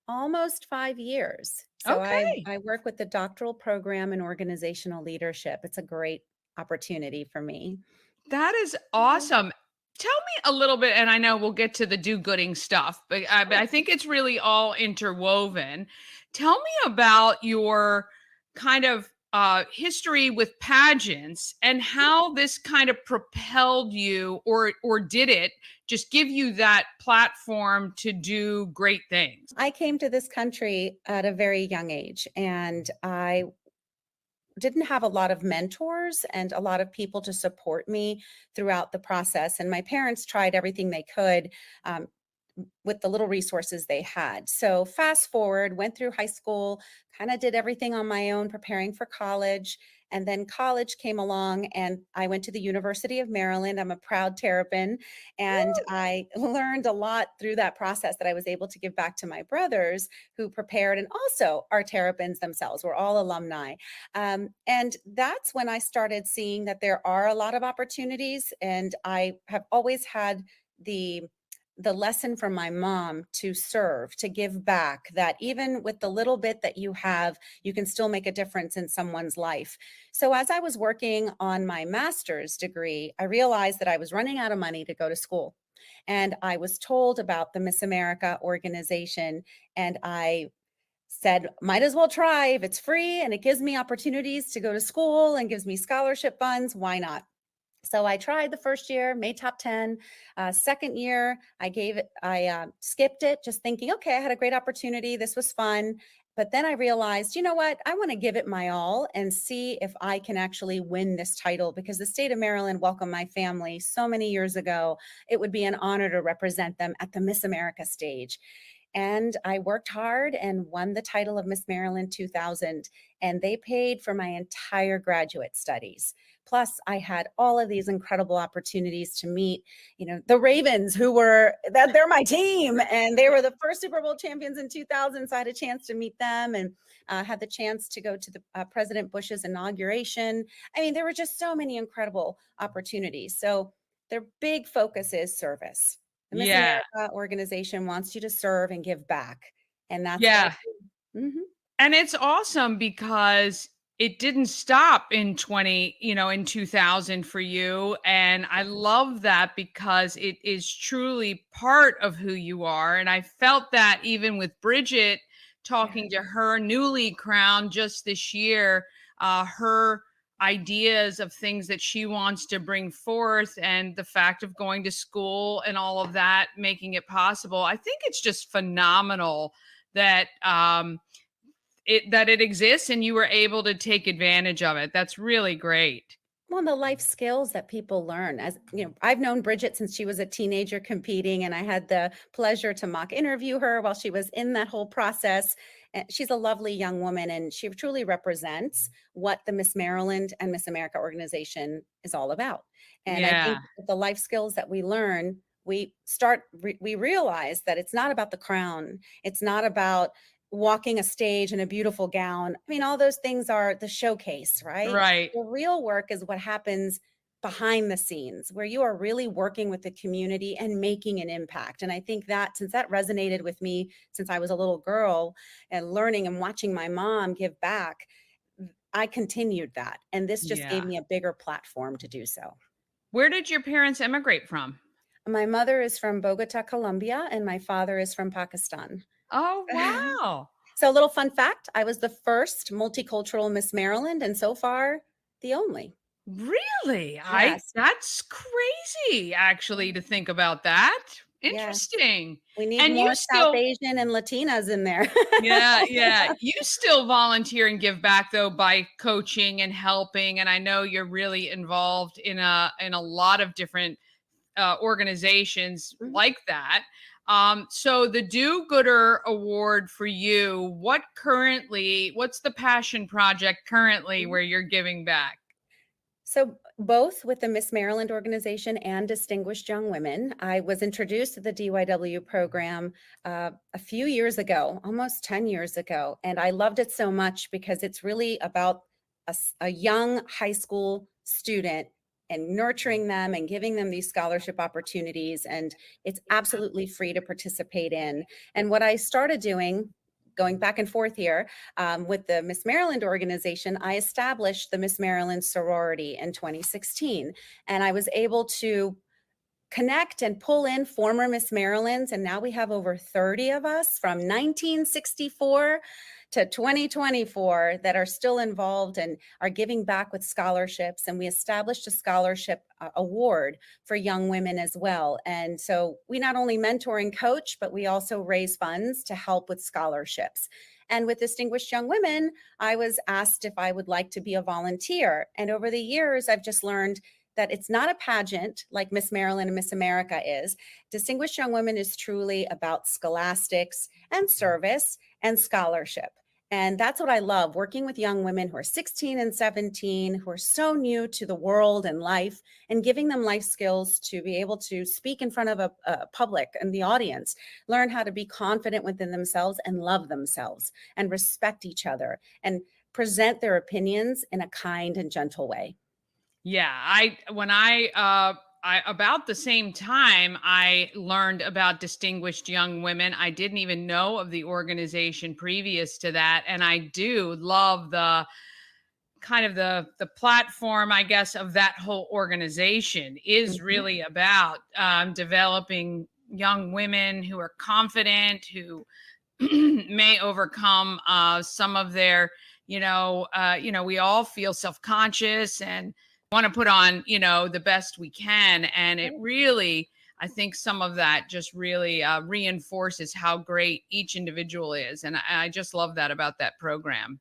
Almost 5 years. So Okay. I work with the doctoral program in organizational leadership. It's a great opportunity for me. That is awesome. Tell me a little bit, and I know we'll get to the do-gooding stuff, but I think it's really all interwoven. Tell me about your kind of history with pageants and how this kind of propelled you, or did it just give you that platform to do great things? I came to this country at a very young age, and I didn't have a lot of mentors and a lot of people to support me throughout the process. And my parents tried everything they could with the little resources they had. So fast forward, went through high school, kind of did everything on my own, preparing for college. And then college came along and I went to the University of Maryland. I'm a proud Terrapin. And I learned a lot through that process that I was able to give back to my brothers who prepared and also are Terrapins themselves. We're all alumni. And that's when I started seeing that there are a lot of opportunities. And I have always had the lesson from my mom to serve, to give back, that even with the little bit that you have, you can still make a difference in someone's life. So as I was working on my master's degree, I realized that I was running out of money to go to school. And I was told about the Miss America organization, and I said, might as well try. If it's free and it gives me opportunities to go to school and gives me scholarship funds, why not? So I tried the first year, made top 10. Second year, I skipped it, just thinking, okay, I had a great opportunity. This was fun. But then I realized, you know what? I want to give it my all and see if I can actually win this title, because the state of Maryland welcomed my family so many years ago. It would be an honor to represent them at the Miss America stage. And I worked hard and won the title of Miss Maryland 2000. And they paid for my entire graduate studies. Plus, I had all of these incredible opportunities to meet, the Ravens, they're my team. And they were the first Super Bowl champions in 2000. So I had a chance to meet them and had the chance to go to the President Bush's inauguration. I mean, there were just so many incredible opportunities. So their big focus is service. The Miss America organization wants you to serve and give back. And that's what I do. Mm-hmm. And it's awesome because it didn't stop in 2000 for you. And I love that because it is truly part of who you are. And I felt that even with Bridget, talking to her newly crowned just this year, her ideas of things that she wants to bring forth, and the fact of going to school and all of that, making it possible. I think it's just phenomenal that it exists and you were able to take advantage of it. That's really great. Well, the life skills that people learn, as you know, I've known Bridget since she was a teenager competing, and I had the pleasure to mock interview her while she was in that whole process. And she's a lovely young woman, and she truly represents what the Miss Maryland and Miss America organization is all about. And I Yeah. think the life skills that we learn, we realize that it's not about the crown. It's not about walking a stage in a beautiful gown. I mean, all those things are the showcase, right? Right. The real work is what happens behind the scenes, where you are really working with the community and making an impact. And I think that, since that resonated with me since I was a little girl and learning and watching my mom give back, I continued that. And this just gave Yeah. me a bigger platform to do so. Where did your parents emigrate from? My mother is from Bogota, Colombia, and my father is from Pakistan. Oh, wow. So a little fun fact, I was the first multicultural Miss Maryland, and so far, the only. Really? Yes. That's crazy, actually, to think about that. Yeah. Interesting. We need And more you South still, Asian and Latinas in there. yeah. You still volunteer and give back, though, by coaching and helping. And I know you're really involved in a lot of different organizations Mhm. like that. So the Do-Gooder Award for you, what's the passion project currently where you're giving back? So both with the Miss Maryland organization and Distinguished Young Women, I was introduced to the DYW program a few years ago, almost 10 years ago. And I loved it so much because it's really about a young high school student and nurturing them and giving them these scholarship opportunities. And it's absolutely free to participate in. And what I started doing, going back and forth here, with the Miss Maryland organization, I established the Miss Maryland sorority in 2016. And I was able to connect and pull in former Miss Marylands. And now we have over 30 of us from 1964 to 2024 that are still involved and are giving back with scholarships. And we established a scholarship award for young women as well. And so we not only mentor and coach, but we also raise funds to help with scholarships. And with Distinguished Young Women, I was asked if I would like to be a volunteer. And over the years, I've just learned that it's not a pageant like Miss Maryland and Miss America is. Distinguished Young Women is truly about scholastics and service and scholarship. And that's what I love, working with young women who are 16 and 17, who are so new to the world and life, and giving them life skills to be able to speak in front of a public and the audience, learn how to be confident within themselves and love themselves and respect each other and present their opinions in a kind and gentle way. Yeah, about the same time I learned about Distinguished Young Women. I didn't even know of the organization previous to that, and I do love the kind of the platform, I guess, of that whole organization is really about developing young women who are confident, who may overcome some of their, we all feel self-conscious and want to put on, the best we can. And it really, I think some of that just really reinforces how great each individual is. And I just love that about that program.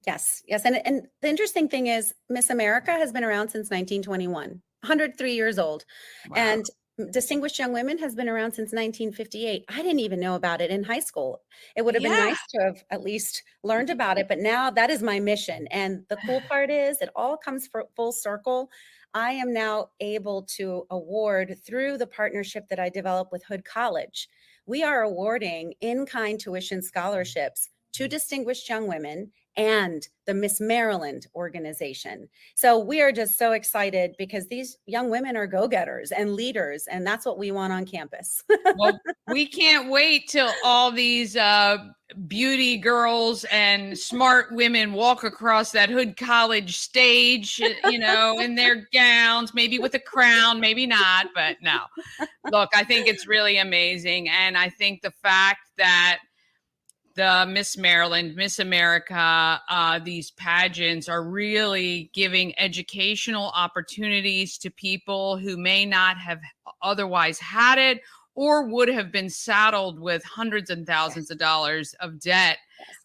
Yes. And the interesting thing is Miss America has been around since 1921, 103 years old. Wow. And Distinguished Young Women has been around since 1958. I didn't even know about it in high school. It would have been nice to have at least learned about it, but now that is my mission. And the cool part is it all comes full circle. I am now able to award through the partnership that I developed with Hood College. We are awarding in-kind tuition scholarships to Distinguished Young Women and the Miss Maryland organization. So we are just so excited because these young women are go-getters and leaders, and that's what we want on campus. Well, we can't wait till all these beauty girls and smart women walk across that Hood College stage, in their gowns, maybe with a crown, maybe not, but no. Look, I think it's really amazing. And I think the fact that the Miss Maryland, Miss America, these pageants are really giving educational opportunities to people who may not have otherwise had it or would have been saddled with hundreds and thousands of dollars of debt.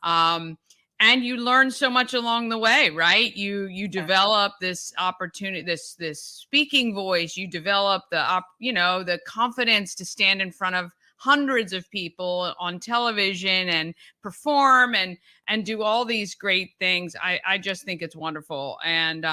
And you learn so much along the way, right? You develop this opportunity, this speaking voice. You develop the confidence to stand in front of hundreds of people on television and perform and do all these great things. I just think it's wonderful. And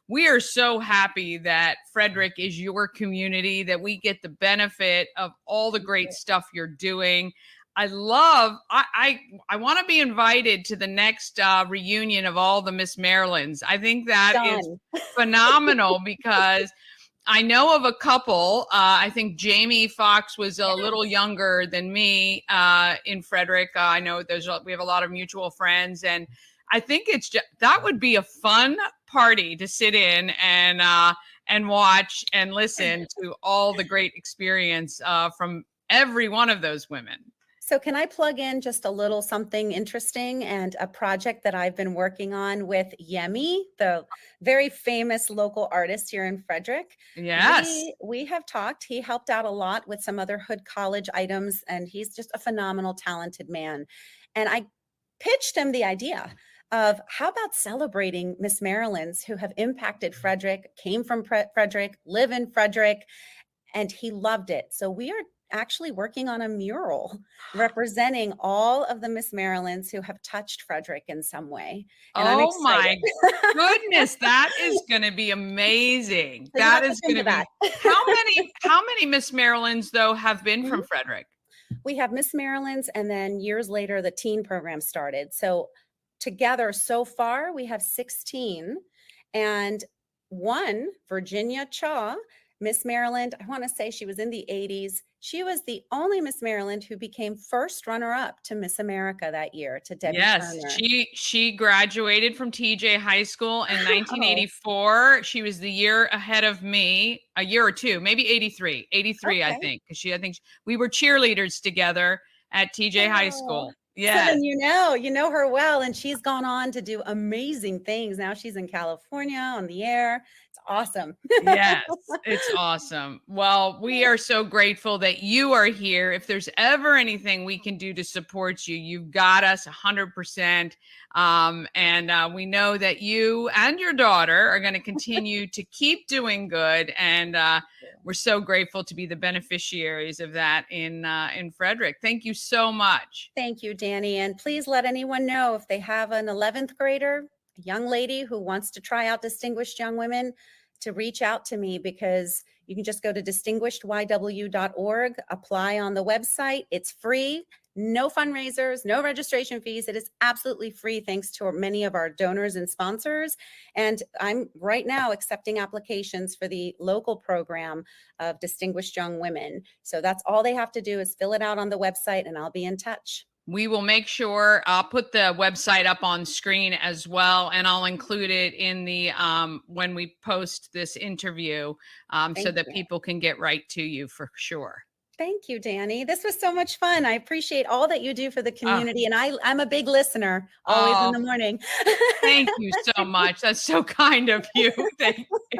we are so happy that Frederick is your community, that we get the benefit of all the great stuff you're doing. I want to be invited to the next reunion of all the Miss Marylands. I think that is phenomenal because I know of a couple. I think Jamie Fox was a little younger than me in Frederick. I know we have a lot of mutual friends, and I think that would be a fun party to sit in and watch and listen to all the great experience from every one of those women. So can I plug in just a little something interesting and a project that I've been working on with Yemi, the very famous local artist here in Frederick? Yes. We have talked. He helped out a lot with some other Hood College items, and he's just a phenomenal, talented man. And I pitched him the idea of how about celebrating Miss Marylands who have impacted Frederick, came from Frederick, live in Frederick, and he loved it. So we are actually working on a mural representing all of the Miss Marylands who have touched Frederick in some way. And oh my goodness, that is going to be amazing. So that is going to be how many Miss Marylands though have been from Frederick? We have Miss Marylands, and then years later the teen program started. So together so far we have 16, and one, Virginia Chaw, Miss Maryland, I want to say she was in the 80s. She was the only Miss Maryland who became first runner-up to Miss America that year, to Debbie Turner. She graduated from TJ High School in 1984. She was the year ahead of me, a year or two, maybe 83, okay. I think, because we were cheerleaders together at TJ High School. Yeah. So then you know her well, and she's gone on to do amazing things. Now she's in California on the air. It's awesome. Yes, it's awesome. Well, we are so grateful that you are here. If there's ever anything we can do to support you, you've got us 100%. And we know that you and your daughter are going to continue to keep doing good. And we're so grateful to be the beneficiaries of that in Frederick. Thank you so much. Thank you, Danny. And please let anyone know if they have an 11th grader, a young lady who wants to try out Distinguished Young Women, to reach out to me, because you can just go to distinguishedYW.org, apply on the website. It's free. No fundraisers, no registration fees. It is absolutely free, thanks to many of our donors and sponsors. And I'm right now accepting applications for the local program of Distinguished Young Women. So that's all they have to do is fill it out on the website, and I'll be in touch. We will make sure I'll put the website up on screen as well, and I'll include it in the when we post this interview, so that people can get right to you for sure. Thank you, Danny. This was so much fun. I appreciate all that you do for the community. And I'm a big listener, always in the morning. Thank you so much. That's so kind of you. Thank you.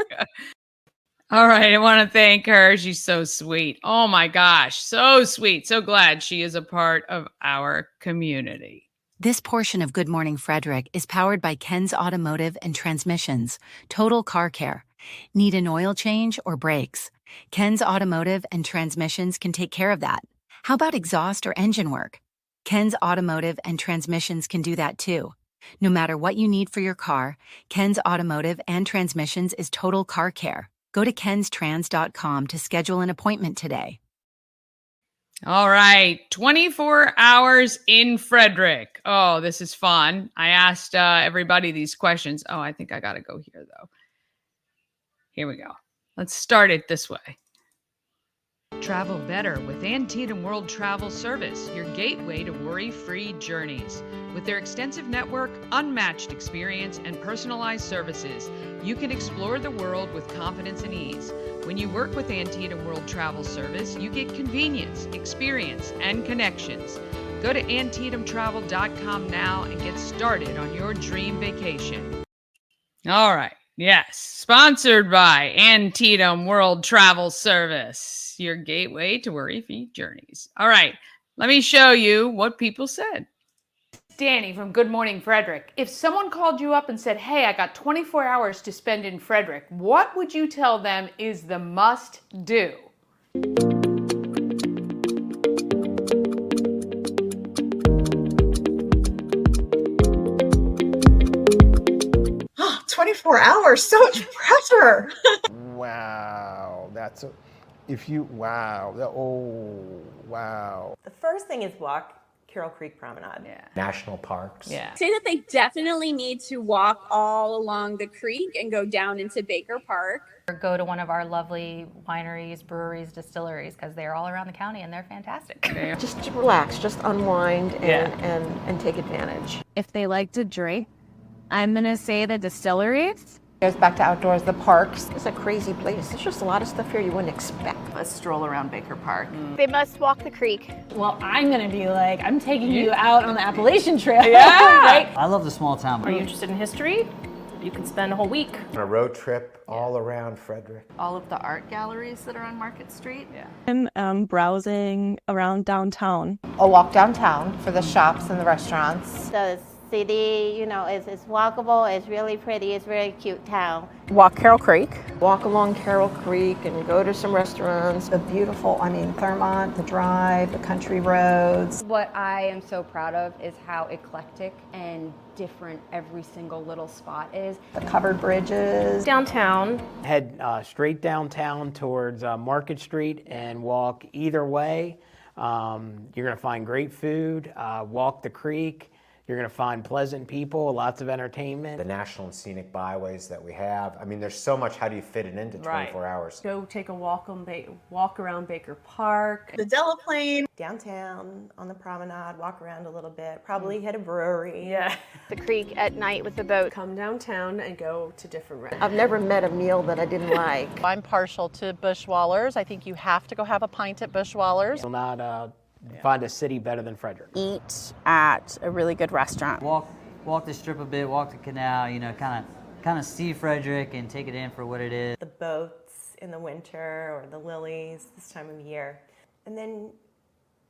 All right. I want to thank her. She's so sweet. Oh my gosh. So sweet. So glad she is a part of our community. This portion of Good Morning Frederick is powered by Ken's Automotive and Transmissions, Total Car Care. Need an oil change or brakes? Ken's Automotive and Transmissions can take care of that. How about exhaust or engine work? Ken's Automotive and Transmissions can do that too. No matter what you need for your car, Ken's Automotive and Transmissions is Total Car Care. Go to kenstrans.com to schedule an appointment today. All right. 24 hours in Frederick. Oh, this is fun. I asked everybody these questions. Oh, I think I got to go here, though. Here we go. Let's start it this way. Travel better with Antietam World Travel Service, your gateway to worry-free journeys. With their extensive network, unmatched experience, and personalized services, you can explore the world with confidence and ease. When you work with Antietam World Travel Service, you get convenience, experience, and connections. Go to AntietamTravel.com now and get started on your dream vacation. All right. Yes. Sponsored by Antietam World Travel Service, your gateway to worry-free journeys. All right. Let me show you what people said. Danny from Good Morning Frederick. If someone called you up and said, hey, I got 24 hours to spend in Frederick, what would you tell them is the must do? 24 hours, so much pressure. Wow, wow. The first thing is walk Carroll Creek Promenade. Yeah. National parks. Yeah. Say that they definitely need to walk all along the creek and go down into Baker Park. Or go to one of our lovely wineries, breweries, distilleries, because they're all around the county and they're fantastic. Yeah. Just to relax, just unwind and take advantage. If they like to drink, I'm gonna say the distilleries. Goes back to outdoors, the parks. It's a crazy place. There's just a lot of stuff here you wouldn't expect. A stroll around Baker Park. They must walk the creek. Well, I'm gonna be like, I'm taking you out on the Appalachian Trail. Yeah. Right? I love the small town. Are you interested in history? You can spend a whole week. On a road trip all around Frederick. All of the art galleries that are on Market Street. And browsing around downtown. A walk downtown for the shops and the restaurants. The city, you know, is walkable, it's really pretty, it's a very cute town. Walk Carroll Creek. Walk along Carroll Creek and go to some restaurants. The beautiful, Thurmont, the Drive, the country roads. What I am so proud of is how eclectic and different every single little spot is. The covered bridges. Downtown. Head straight downtown towards Market Street and walk either way. You're going to find great food. Walk the creek. You're going to find pleasant people, lots of entertainment. The national and scenic byways that we have. I mean, there's so much. How do you fit it into 24 hours? Go take a walk around Baker Park. The Delaplane. Downtown on the promenade, walk around a little bit, probably hit a brewery. Yeah. The creek at night with the boat. Come downtown and go to different restaurants. I've never met a meal that I didn't like. I'm partial to Bushwallers. I think you have to go have a pint at Bushwallers. You'll not find a city better than Frederick. Eat at a really good restaurant. Walk the strip a bit, walk the canal, kind of see Frederick and take it in for what it is. The boats in the winter or the lilies this time of year. And then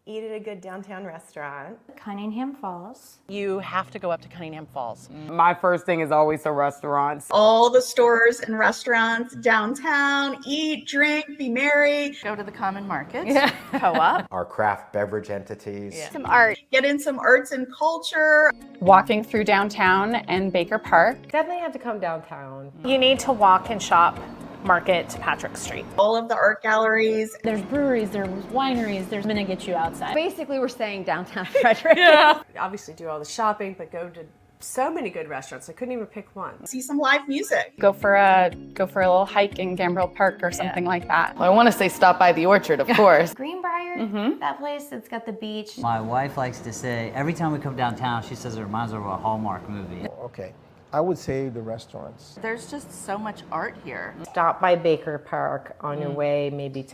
eat at a good downtown restaurant. Cunningham Falls. You have to go up to Cunningham Falls. My first thing is always the restaurants. All the stores and restaurants downtown, eat, drink, be merry. Go to the common market. Yeah. Co-op. Our craft beverage entities. Yeah. Some art. Get in some arts and culture. Walking through downtown and Baker Park. Definitely have to come downtown. You need to walk and shop Market to Patrick Street. All of the art galleries. There's breweries, there's wineries, there's gonna get you outside. Basically, we're saying downtown Frederick. Yeah. Obviously do all the shopping, but go to so many good restaurants. I couldn't even pick one. See some live music. Go for a little hike in Gambrill Park or something like that. Well, I want to say stop by the Orchard, of course. Greenbrier, that place that's got the beach. My wife likes to say, every time we come downtown, she says it reminds her of a Hallmark movie. Okay, I would say the restaurants. There's just so much art here. Stop by Baker Park on your way, maybe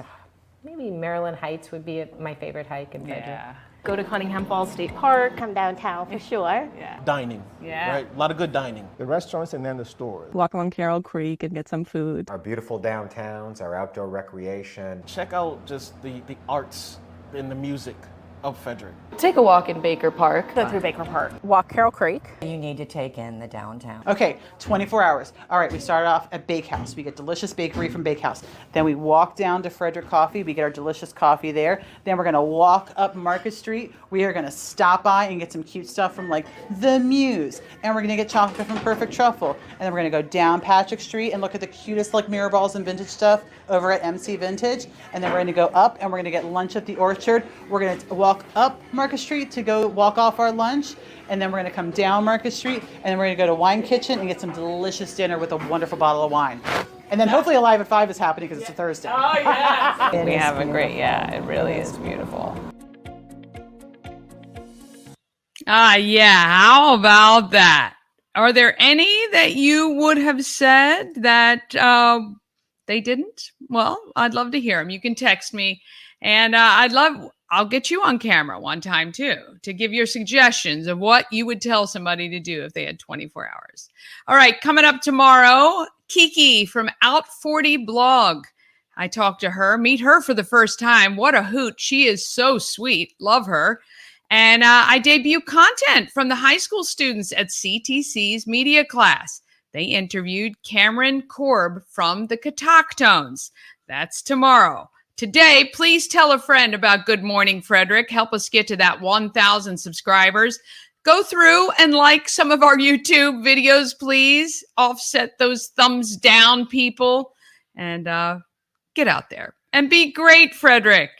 Maryland Heights would be my favorite hike in Frederick. Yeah. Go to Cunningham Falls State Park. Come downtown for sure. Yeah. Dining. Yeah. Right? A lot of good dining. The restaurants and then the stores. Walk along Carroll Creek and get some food. Our beautiful downtowns, our outdoor recreation. Check out just the arts and the music of Frederick. Take a walk in Baker Park. Go through Baker Park. Walk Carroll Creek. You need to take in the downtown. Okay, 24 hours. All right, we start off at Bakehouse. We get delicious bakery from Bakehouse. Then we walk down to Frederick Coffee. We get our delicious coffee there. Then we're gonna walk up Market Street. We are gonna stop by and get some cute stuff from like The Muse. And we're gonna get chocolate from Perfect Truffle. And then we're gonna go down Patrick Street and look at the cutest like mirror balls and vintage stuff over at MC Vintage. And then we're gonna go up and we're gonna get lunch at the Orchard. We're gonna walk up Market Street to go walk off our lunch, and then we're going to come down Market Street, and then we're going to go to Wine Kitchen and get some delicious dinner with a wonderful bottle of wine. And then hopefully Alive at 5 is happening because it's a Thursday. Oh, yeah. We have a great, it really is beautiful. Yeah, how about that? Are there any that you would have said that they didn't? Well, I'd love to hear them. You can text me And I'll get you on camera one time too, to give your suggestions of what you would tell somebody to do if they had 24 hours. All right, coming up tomorrow, Kiki from Out 40 blog. I talked to her, meet her for the first time. What a hoot. She is so sweet. Love her. And I debut content from the high school students at CTC's media class. They interviewed Cameron Korb from the Catoctones. That's tomorrow. Today, please tell a friend about Good Morning Frederick. Help us get to that 1,000 subscribers. Go through and like some of our YouTube videos, please. Offset those thumbs down, people. And get out there and be great, Frederick.